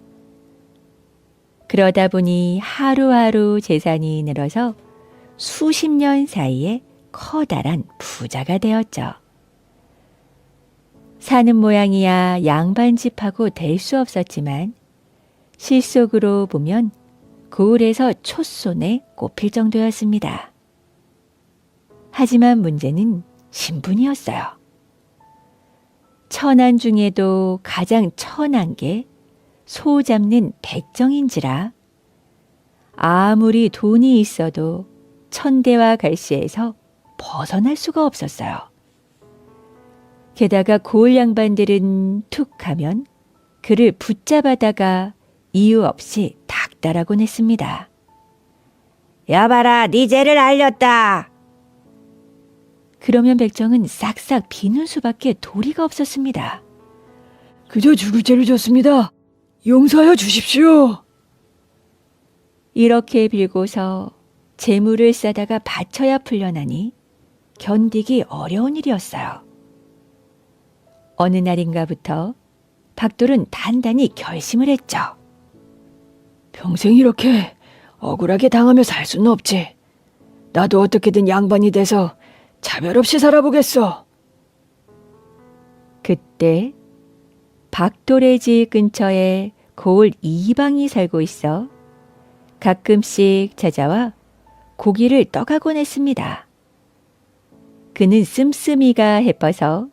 그러다 보니 하루하루 재산이 늘어서 수십 년 사이에 커다란 부자가 되었죠. 사는 모양이야 양반집하고 될 수 없었지만 실속으로 보면 고을에서 촛손에 꼽힐 정도였습니다. 하지만 문제는 신분이었어요. 천한 중에도 가장 천한 게 소 잡는 백정인지라 아무리 돈이 있어도 천대와 갈시에서 벗어날 수가 없었어요. 게다가 고을 양반들은 툭 하면 그를 붙잡아다가 이유 없이 닥달하곤 했습니다. 여봐라, 네 죄를 알렸다. 그러면 백정은 싹싹 비는 수밖에 도리가 없었습니다. 그저 죽을 죄를 졌습니다. 용서하여 주십시오. 이렇게 빌고서 재물을 싸다가 바쳐야 풀려나니 견디기 어려운 일이었어요. 어느 날인가부터 박돌은 단단히 결심을 했죠. 평생 이렇게 억울하게 당하며 살 수는 없지. 나도 어떻게든 양반이 돼서 차별 없이 살아보겠어. 그때 박돌의 집 근처에 고을 이방이 살고 있어 가끔씩 찾아와 고기를 떠가곤 했습니다. 그는 씀씀이가 해뻐서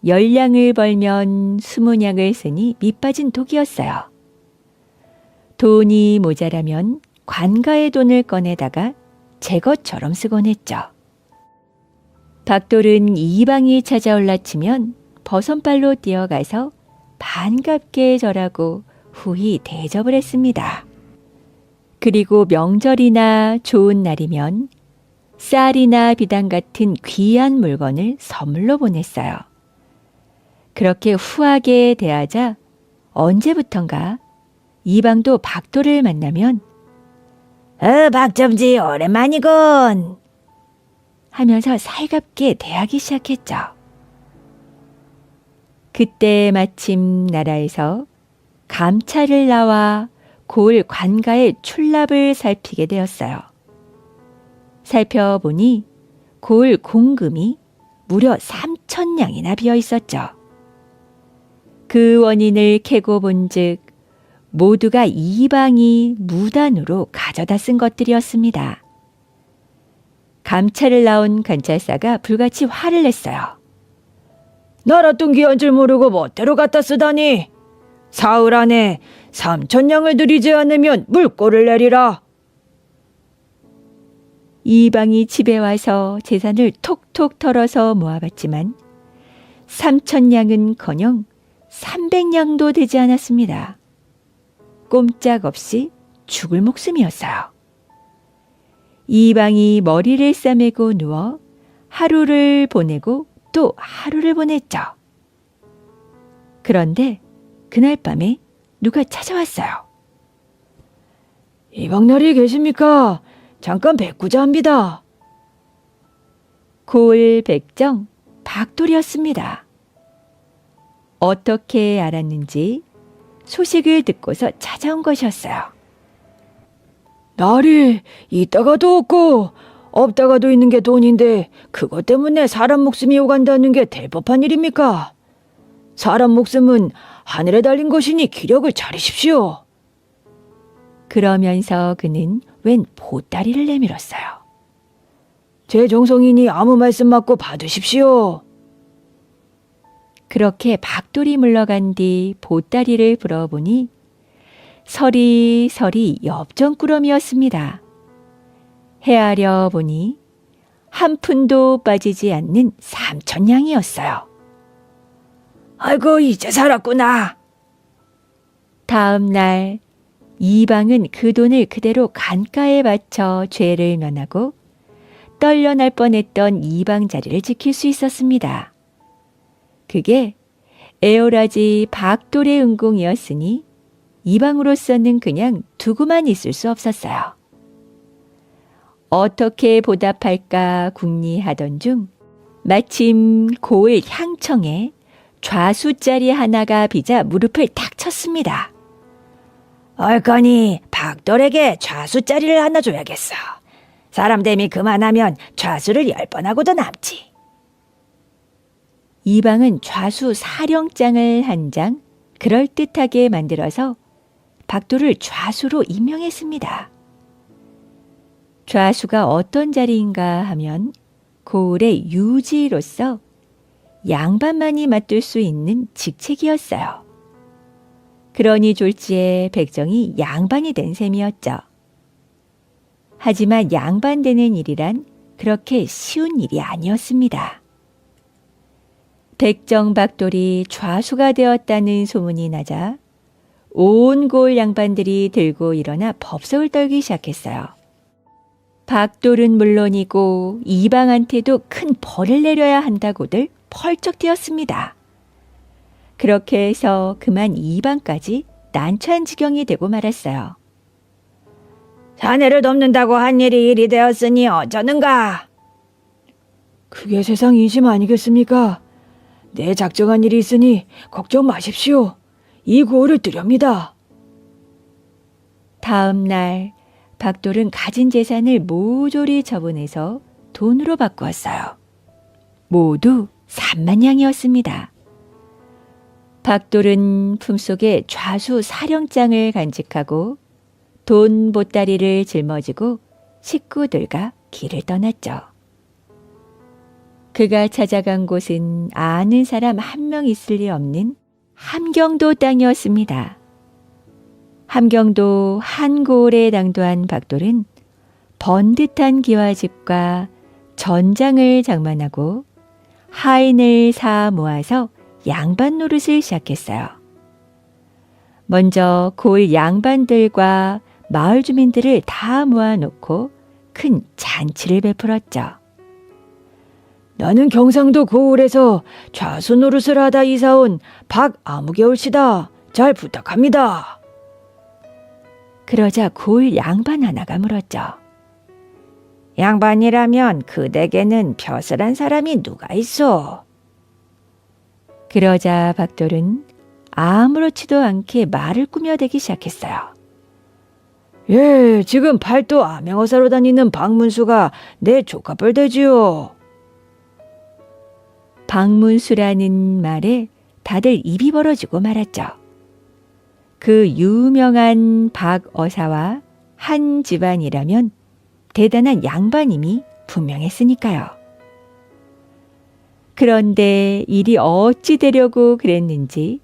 10냥을 벌면 20냥을 쓰니 밑빠진 독이었어요. 돈이 모자라면 관가의 돈을 꺼내다가 제 것처럼 쓰곤 했죠. 박돌은 이방이 찾아올라치면 버선발로 뛰어가서 반갑게 절하고 후히 대접을 했습니다. 그리고 명절이나 좋은 날이면 쌀이나 비단 같은 귀한 물건을 선물로 보냈어요. 그렇게 후하게 대하자 언제부턴가 이방도 박돌을 만나면 박점지 오랜만이군. 하면서 살갑게 대하기 시작했죠. 그때 마침 나라에서 감찰을 나와 고을 관가의 출납을 살피게 되었어요. 살펴보니 고을 공금이 무려 3,000냥이나 비어 있었죠. 그 원인을 캐고 본즉 모두가 이방이 무단으로 가져다 쓴 것들이었습니다. 감찰을 나온 관찰사가 불같이 화를 냈어요. 나랏돈 귀한 줄 모르고 멋대로 갖다 쓰다니. 사흘 안에 3,000냥을 들이지 않으면 물꼬를 내리라. 이방이 집에 와서 재산을 톡톡 털어서 모아봤지만 3,000냥은커녕 300냥도 되지 않았습니다. 꼼짝없이 죽을 목숨이었어요. 이방이 머리를 싸매고 누워 하루를 보내고 또 하루를 보냈죠. 그런데 그날 밤에 누가 찾아왔어요. 이방나리에 계십니까? 잠깐 뵙고자 합니다. 고을 백정 박돌이었습니다. 어떻게 알았는지 소식을 듣고서 찾아온 것이었어요. 날이 있다가도 없고 없다가도 있는 게 돈인데 그것 때문에 사람 목숨이 오간다는 게 될 법한 일입니까? 사람 목숨은 하늘에 달린 것이니 기력을 차리십시오. 그러면서 그는 웬 보따리를 내밀었어요. 제 정성이니 아무 말씀 맞고 받으십시오. 그렇게 박돌이 물러간 뒤 보따리를 불어보니 서리서리 엽전꾸러미였습니다. 헤아려 보니 한 푼도 빠지지 않는 3,000냥이었어요. 아이고, 이제 살았구나. 다음 날 이방은 그 돈을 그대로 간가에 바쳐 죄를 면하고 떨려날 뻔했던 이방 자리를 지킬 수 있었습니다. 그게 에오라지 박돌의 은공이었으니 이방으로서는 그냥 두고만 있을 수 없었어요. 어떻게 보답할까 궁리하던 중 마침 고을 향청에 좌수짜리 하나가 비자 무릎을 탁 쳤습니다. 얼커니 박돌에게 좌수짜리를 하나 줘야겠어. 사람 됨이 그만하면 좌수를 10번 하고도 남지. 이방은 좌수 사령장을 한 장 그럴듯하게 만들어서 박돌을 좌수로 임명했습니다. 좌수가 어떤 자리인가 하면 고을의 유지로서 양반만이 맡을 수 있는 직책이었어요. 그러니 졸지에 백정이 양반이 된 셈이었죠. 하지만 양반 되는 일이란 그렇게 쉬운 일이 아니었습니다. 백정 박돌이 좌수가 되었다는 소문이 나자 온 고을 양반들이 들고 일어나 법석을 떨기 시작했어요. 박돌은 물론이고 이방한테도 큰 벌을 내려야 한다고들 펄쩍 뛰었습니다. 그렇게 해서 그만 이방까지 난처한 지경이 되고 말았어요. 자네를 돕는다고 한 일이 일이 되었으니 어쩌는가? 그게 세상 인심 아니겠습니까? 내 작정한 일이 있으니 걱정 마십시오. 이 고을을 뜨렵니다. 다음 날 박돌은 가진 재산을 모조리 처분해서 돈으로 바꾸었어요. 모두 30,000냥이었습니다. 박돌은 품속에 좌수 사령장을 간직하고 돈 보따리를 짊어지고 식구들과 길을 떠났죠. 그가 찾아간 곳은 아는 사람 한 명 있을 리 없는 함경도 땅이었습니다. 함경도 한 고을에 당도한 박돌은 번듯한 기와집과 전장을 장만하고 하인을 사 모아서 양반 노릇을 시작했어요. 먼저 고을 양반들과 마을 주민들을 다 모아놓고 큰 잔치를 베풀었죠. 나는 경상도 고을에서 좌수 노릇을 하다 이사온 박아무개올시다. 잘 부탁합니다. 그러자 고을 양반 하나가 물었죠. 양반이라면 그 댁에는 벼슬한 사람이 누가 있어? 그러자 박돌은 아무렇지도 않게 말을 꾸며대기 시작했어요. 예, 지금 팔도 암행어사로 다니는 박문수가 내 조카뻘 되지요. 박문수라는 말에 다들 입이 벌어지고 말았죠. 그 유명한 박어사와 한 집안이라면 대단한 양반임이 분명했으니까요. 그런데 일이 어찌 되려고 그랬는지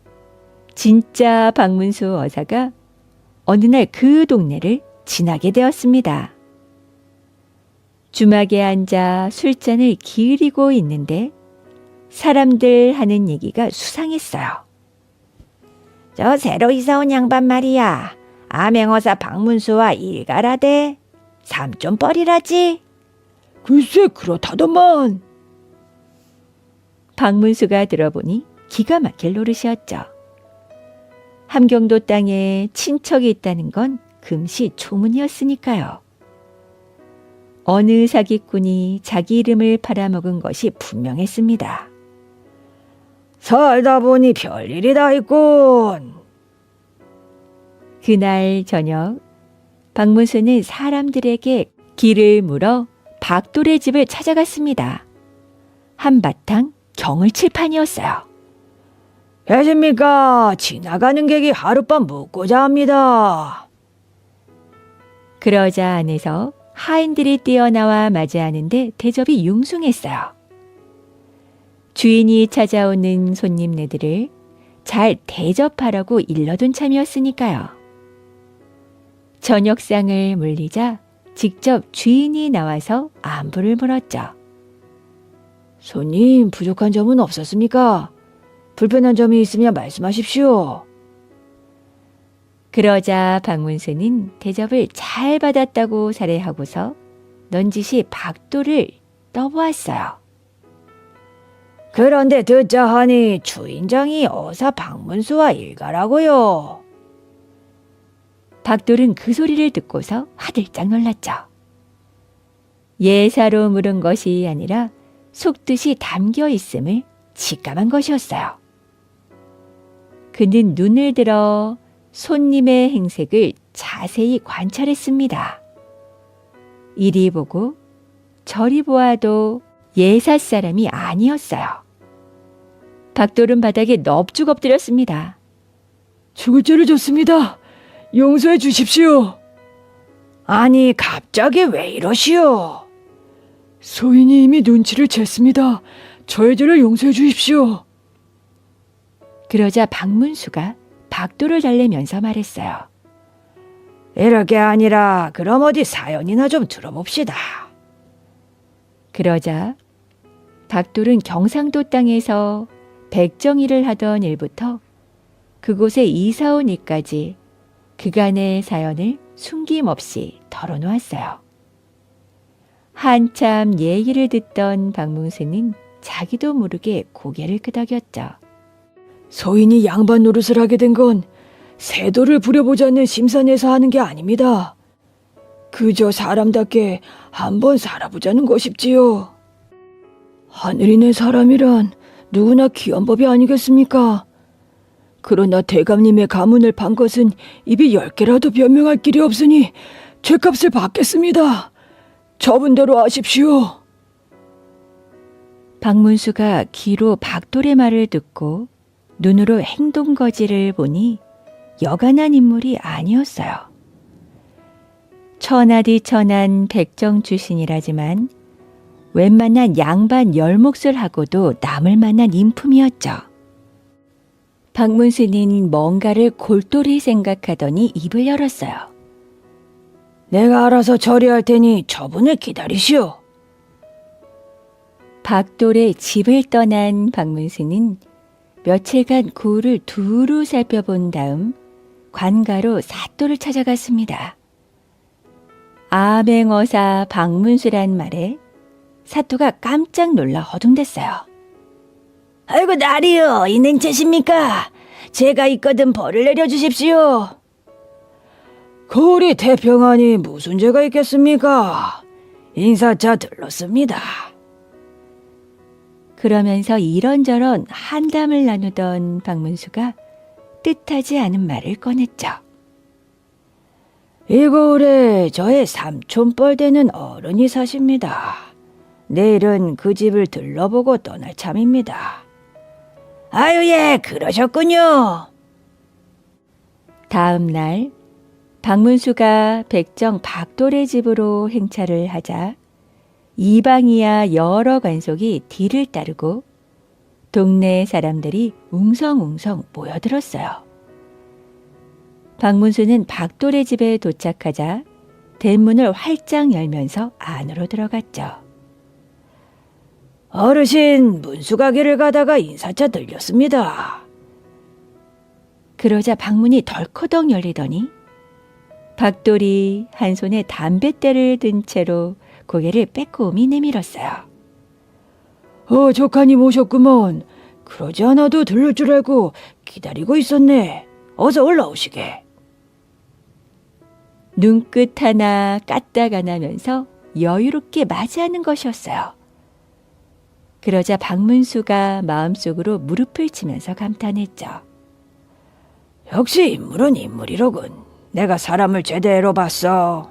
진짜 박문수 어사가 어느 날 그 동네를 지나게 되었습니다. 주막에 앉아 술잔을 기울이고 있는데 사람들 하는 얘기가 수상했어요. 저 새로 이사온 양반 말이야. 암행어사 박문수와 일가라대. 삼촌뻘이라지. 글쎄 그렇다더만. 박문수가 들어보니 기가 막힐 노릇이었죠. 함경도 땅에 친척이 있다는 건 금시 초문이었으니까요. 어느 사기꾼이 자기 이름을 팔아먹은 것이 분명했습니다. 살다 보니 별일이 다 있군. 그날 저녁 박문수는 사람들에게 길을 물어 박돌의 집을 찾아갔습니다. 한바탕 경을 칠 판이었어요. 계십니까? 지나가는 객이 하룻밤 묵고자 합니다. 그러자 안에서 하인들이 뛰어나와 맞이하는데 대접이 융숭했어요. 주인이 찾아오는 손님네들을 잘 대접하라고 일러둔 참이었으니까요. 저녁상을 물리자 직접 주인이 나와서 안부를 물었죠. 손님, 부족한 점은 없었습니까? 불편한 점이 있으면 말씀하십시오. 그러자 박문수는 대접을 잘 받았다고 살해하고서 넌지시 박도를 떠보았어요. 그런데 듣자 하니 주인장이 어사 박문수와 일가라고요. 박돌은 그 소리를 듣고서 화들짝 놀랐죠. 예사로 물은 것이 아니라 속뜻이 담겨 있음을 직감한 것이었어요. 그는 눈을 들어 손님의 행색을 자세히 관찰했습니다. 이리 보고 저리 보아도 예사 사람이 아니었어요. 박돌은 바닥에 넙죽 엎드렸습니다. 죽을 죄를 졌습니다. 용서해 주십시오. 아니, 갑자기 왜 이러시오? 소인이 이미 눈치를 챘습니다. 저의 죄를 용서해 주십시오. 그러자 박문수가 박돌을 달래면서 말했어요. 이렇게 아니라 그럼 어디 사연이나 좀 들어봅시다. 그러자 박돌은 경상도 땅에서 백정일을 하던 일부터 그곳에 이사 온 일까지 그간의 사연을 숨김없이 털어놓았어요. 한참 얘기를 듣던 박문수는 자기도 모르게 고개를 끄덕였죠. 소인이 양반 노릇을 하게 된 건 세도를 부려보자는 심산에서 하는 게 아닙니다. 그저 사람답게 한번 살아보자는 것입지요. 하늘이 낸 사람이란 누구나 귀한 법이 아니겠습니까? 그러나 대감님의 가문을 판 것은 입이 10개라도 변명할 길이 없으니 죄값을 받겠습니다. 저분대로 하십시오. 박문수가 귀로 박돌의 말을 듣고 눈으로 행동거지를 보니 여간한 인물이 아니었어요. 천하디천한 백정 출신이라지만 웬만한 양반 열몫을 하고도 남을 만한 인품이었죠. 박문수는 뭔가를 골똘히 생각하더니 입을 열었어요. 내가 알아서 처리할 테니 저분을 기다리시오. 박돌의 집을 떠난 박문수는 며칠간 고을을 두루 살펴본 다음 관가로 사또를 찾아갔습니다. 아맹어사 박문수란 말에 사또가 깜짝 놀라 허둥댔어요. 아이고 나리요, 이 냉채십니까? 제가 있거든 벌을 내려주십시오. 고을이 태평하니 무슨 죄가 있겠습니까? 인사차 들렀습니다. 그러면서 이런저런 한담을 나누던 박문수가 뜻하지 않은 말을 꺼냈죠. 이 고을에 저의 삼촌뻘 되는 어른이 사십니다. 내일은 그 집을 들러보고 떠날 참입니다. 아유 예, 그러셨군요. 다음 날 박문수가 백정 박돌의 집으로 행차를 하자 이방이야 여러 관속이 뒤를 따르고 동네 사람들이 웅성웅성 모여들었어요. 박문수는 박돌의 집에 도착하자 대문을 활짝 열면서 안으로 들어갔죠. 어르신, 문수가게를 가다가 인사차 들렸습니다. 그러자 방문이 덜커덕 열리더니 박돌이 한 손에 담뱃대를 든 채로 고개를 빼꼼히 내밀었어요. 조카님 오셨구먼. 그러지 않아도 들를 줄 알고 기다리고 있었네. 어서 올라오시게. 눈끝 하나 까딱 안 하면서 여유롭게 맞이하는 것이었어요. 그러자 박문수가 마음속으로 무릎을 치면서 감탄했죠. 역시 인물은 인물이로군. 내가 사람을 제대로 봤어.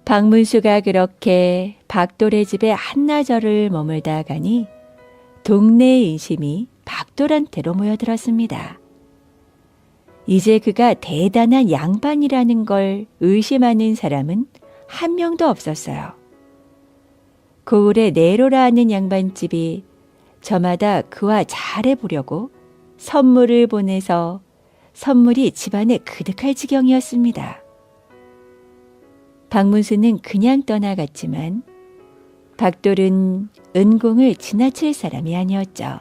박문수가 그렇게 박돌의 집에 한나절을 머물다 가니 동네 인심이 박돌한테로 모여들었습니다. 이제 그가 대단한 양반이라는 걸 의심하는 사람은 한 명도 없었어요. 고을에 내로라 하는 양반집이 저마다 그와 잘해보려고 선물을 보내서 선물이 집안에 그득할 지경이었습니다. 박문수는 그냥 떠나갔지만 박돌은 은공을 지나칠 사람이 아니었죠.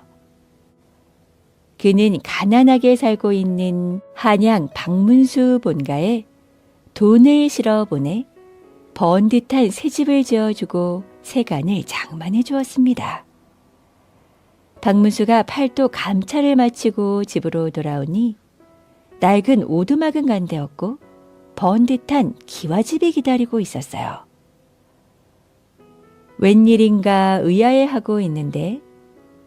그는 가난하게 살고 있는 한양 박문수 본가에 돈을 실어 보내 번듯한 새 집을 지어주고 세간을 장만해 주었습니다. 박문수가 팔도 감찰을 마치고 집으로 돌아오니 낡은 오두막은 간데없고 번듯한 기와집이 기다리고 있었어요. 웬일인가 의아해하고 있는데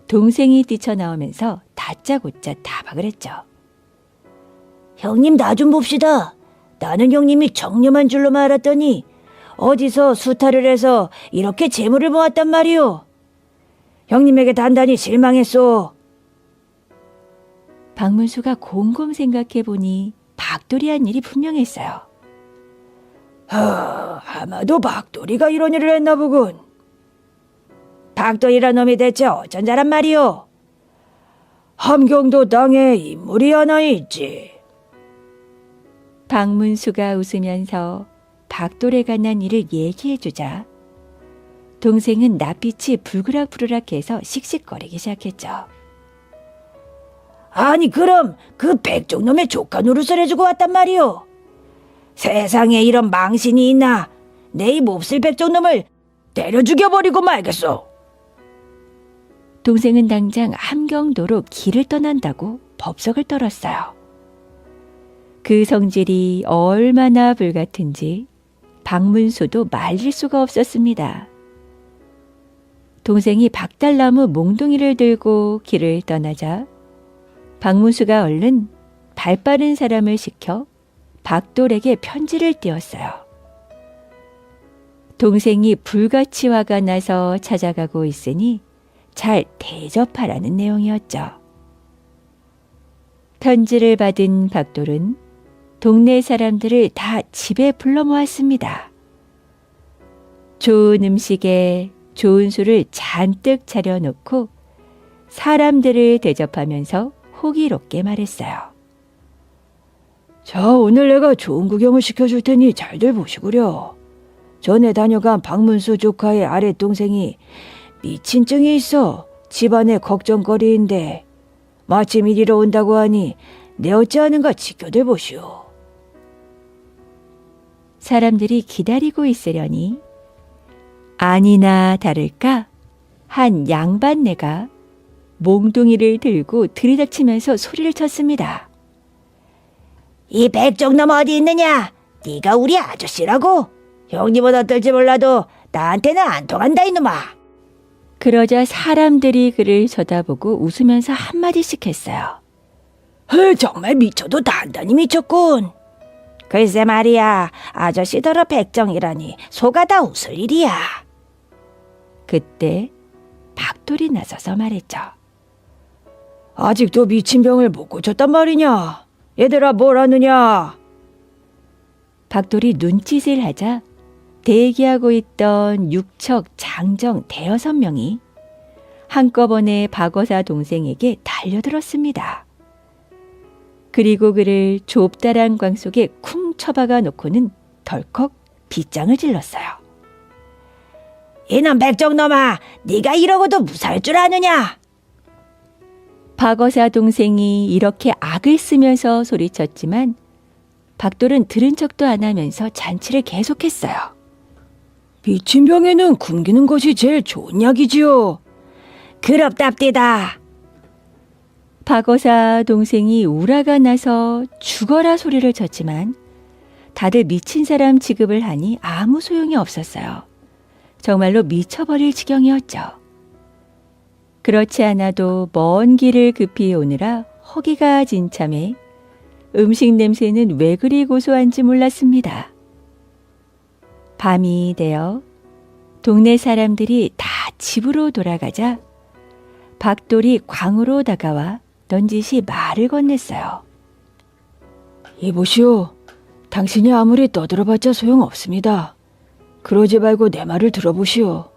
동생이 뛰쳐나오면서 다짜고짜 타박을 했죠. 형님 나 좀 봅시다. 나는 형님이 정렴한 줄로만 알았더니 어디서 수탈을 해서 이렇게 재물을 모았단 말이오. 형님에게 단단히 실망했소. 박문수가 곰곰 생각해 보니 박돌이 한 일이 분명했어요. 아마도 박돌이가 이런 일을 했나 보군. 박돌이란 놈이 대체 어쩐자란 말이오. 함경도 땅에 인물이 하나 있지. 박문수가 웃으면서 박돌에 관한 일을 얘기해 주자 동생은 낯빛이 불그락불그락해서 씩씩거리기 시작했죠. 아니 그럼 그 백종놈의 조카 노릇을 해주고 왔단 말이오. 세상에 이런 망신이 있나. 내 이 몹쓸 백종놈을 때려 죽여버리고 말겠소. 동생은 당장 함경도로 길을 떠난다고 법석을 떨었어요. 그 성질이 얼마나 불같은지 박문수도 말릴 수가 없었습니다. 동생이 박달나무 몽둥이를 들고 길을 떠나자 박문수가 얼른 발빠른 사람을 시켜 박돌에게 편지를 띄웠어요. 동생이 불같이 화가 나서 찾아가고 있으니 잘 대접하라는 내용이었죠. 편지를 받은 박돌은 동네 사람들을 다 집에 불러 모았습니다. 좋은 음식에 좋은 술을 잔뜩 차려놓고 사람들을 대접하면서 호기롭게 말했어요. 자, 오늘 내가 좋은 구경을 시켜줄 테니 잘들 보시구려. 전에 다녀간 박문수 조카의 아랫동생이 미친증이 있어 집안에 걱정거리인데 마침 이리로 온다고 하니 내 어찌하는가 지켜들 보시오. 사람들이 기다리고 있으려니 아니나 다를까 한 양반네가 몽둥이를 들고 들이닥치면서 소리를 쳤습니다. 이 백종놈 어디 있느냐? 네가 우리 아저씨라고? 형님은 어떨지 몰라도 나한테는 안 통한다 이놈아. 그러자 사람들이 그를 쳐다보고 웃으면서 한마디씩 했어요. 정말 미쳐도 단단히 미쳤군. 글쎄 말이야, 아저씨더러 백정이라니 속아 다 웃을 일이야. 그때 박돌이 나서서 말했죠. 아직도 미친 병을 못 고쳤단 말이냐? 얘들아 뭘 하느냐? 박돌이 눈짓을 하자 대기하고 있던 육척 장정 대여섯 명이 한꺼번에 박어사 동생에게 달려들었습니다. 그리고 그를 좁다란 광 속에 쿵 쳐박아 놓고는 덜컥 빗장을 질렀어요. 이놈 백정놈아, 네가 이러고도 무사할 줄 아느냐? 박어사 동생이 이렇게 악을 쓰면서 소리쳤지만 박돌은 들은 척도 안 하면서 잔치를 계속했어요. 미친 병에는 굶기는 것이 제일 좋은 약이지요. 그럽답디다. 박어사 동생이 우라가 나서 죽어라 소리를 쳤지만 다들 미친 사람 취급을 하니 아무 소용이 없었어요. 정말로 미쳐버릴 지경이었죠. 그렇지 않아도 먼 길을 급히 오느라 허기가 진참해 음식 냄새는 왜 그리 고소한지 몰랐습니다. 밤이 되어 동네 사람들이 다 집으로 돌아가자 박돌이 광으로 다가와 넌지시 말을 건넸어요. 이보시오. 당신이 아무리 떠들어봤자 소용없습니다. 그러지 말고 내 말을 들어보시오.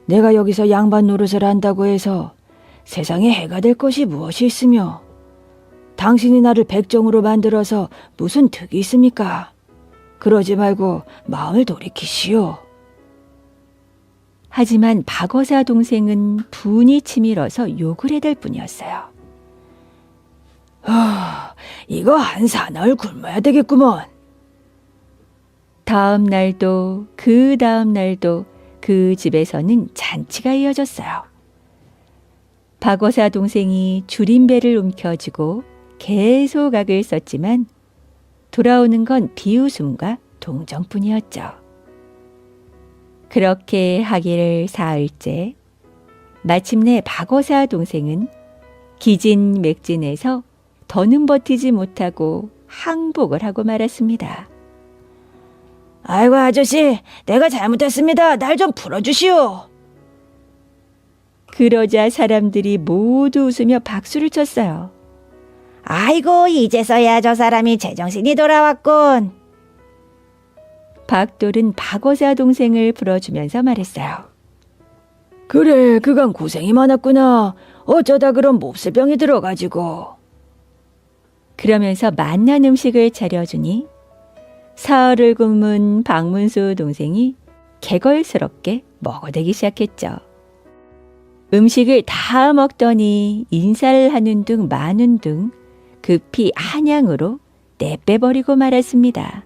내가 여기서 양반 노릇을 한다고 해서 세상에 해가 될 것이 무엇이 있으며 당신이 나를 백정으로 만들어서 무슨 득이 있습니까? 그러지 말고 마음을 돌이키시오. 하지만 박어사 동생은 분이 치밀어서 욕을 해댈 뿐이었어요. 이거 한 사나흘 굶어야 되겠구먼. 다음 날도 그 다음 날도 그 집에서는 잔치가 이어졌어요. 박어사 동생이 줄임배를 움켜쥐고 계속 악을 썼지만 돌아오는 건 비웃음과 동정뿐이었죠. 그렇게 하기를 사흘째 마침내 박어사 동생은 기진맥진해서 더는 버티지 못하고 항복을 하고 말았습니다. 아이고 아저씨, 내가 잘못했습니다. 날 좀 풀어주시오. 그러자 사람들이 모두 웃으며 박수를 쳤어요. 아이고 이제서야 저 사람이 제정신이 돌아왔군. 박돌은 박어사 동생을 불어주면서 말했어요. 그래, 그간 고생이 많았구나. 어쩌다 그런 몹쓸 병이 들어가지고. 그러면서 맛난 음식을 차려주니 사흘을 굶은 박문수 동생이 개걸스럽게 먹어대기 시작했죠. 음식을 다 먹더니 인사를 하는 둥 마는 둥 급히 한양으로 내빼버리고 말았습니다.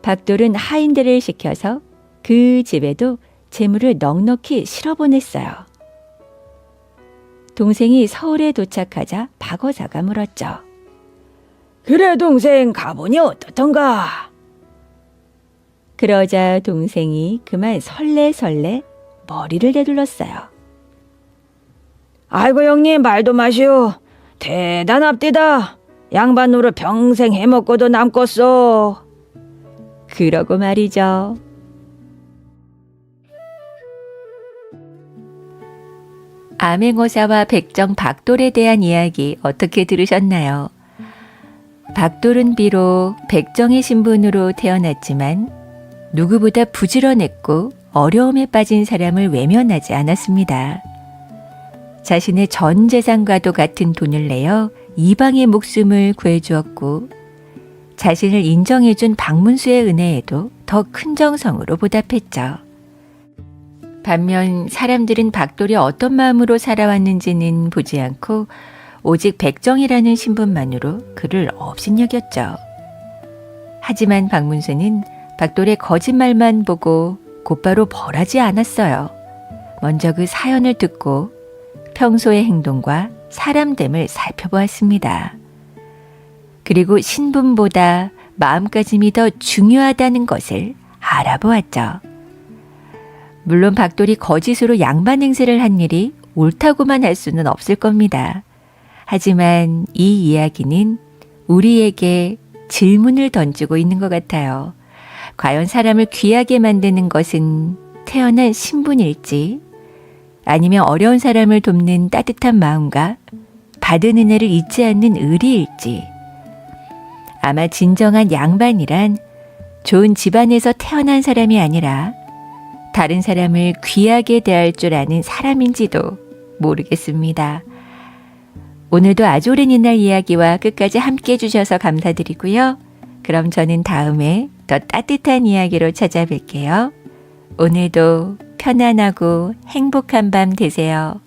박돌은 하인들을 시켜서 그 집에도 재물을 넉넉히 실어보냈어요. 동생이 서울에 도착하자 박어사가 물었죠. 그래, 동생, 가보니 어떻던가? 그러자 동생이 그만 설레설레 머리를 내둘렀어요. 아이고 형님 말도 마시오. 대단합디다. 양반 노릇 평생 해먹고도 남겠소. 그러고 말이죠. 암행어사와 백정 박돌에 대한 이야기 어떻게 들으셨나요? 박돌은 비록 백정의 신분으로 태어났지만 누구보다 부지런했고 어려움에 빠진 사람을 외면하지 않았습니다. 자신의 전 재산과도 같은 돈을 내어 이방의 목숨을 구해주었고 자신을 인정해준 박문수의 은혜에도 더 큰 정성으로 보답했죠. 반면 사람들은 박돌이 어떤 마음으로 살아왔는지는 보지 않고 오직 백정이라는 신분만으로 그를 업신여겼죠. 하지만 박문수는 박돌의 거짓말만 보고 곧바로 벌하지 않았어요. 먼저 그 사연을 듣고 평소의 행동과 사람됨을 살펴보았습니다. 그리고 신분보다 마음가짐이 더 중요하다는 것을 알아보았죠. 물론 박돌이 거짓으로 양반 행세를 한 일이 옳다고만 할 수는 없을 겁니다. 하지만 이 이야기는 우리에게 질문을 던지고 있는 것 같아요. 과연 사람을 귀하게 만드는 것은 태어난 신분일지 아니면 어려운 사람을 돕는 따뜻한 마음과 받은 은혜를 잊지 않는 의리일지 아마 진정한 양반이란 좋은 집안에서 태어난 사람이 아니라 다른 사람을 귀하게 대할 줄 아는 사람인지도 모르겠습니다. 오늘도 아주 오랜 옛날 이야기와 끝까지 함께 해주셔서 감사드리고요. 그럼 저는 다음에 더 따뜻한 이야기로 찾아뵐게요. 오늘도 편안하고 행복한 밤 되세요.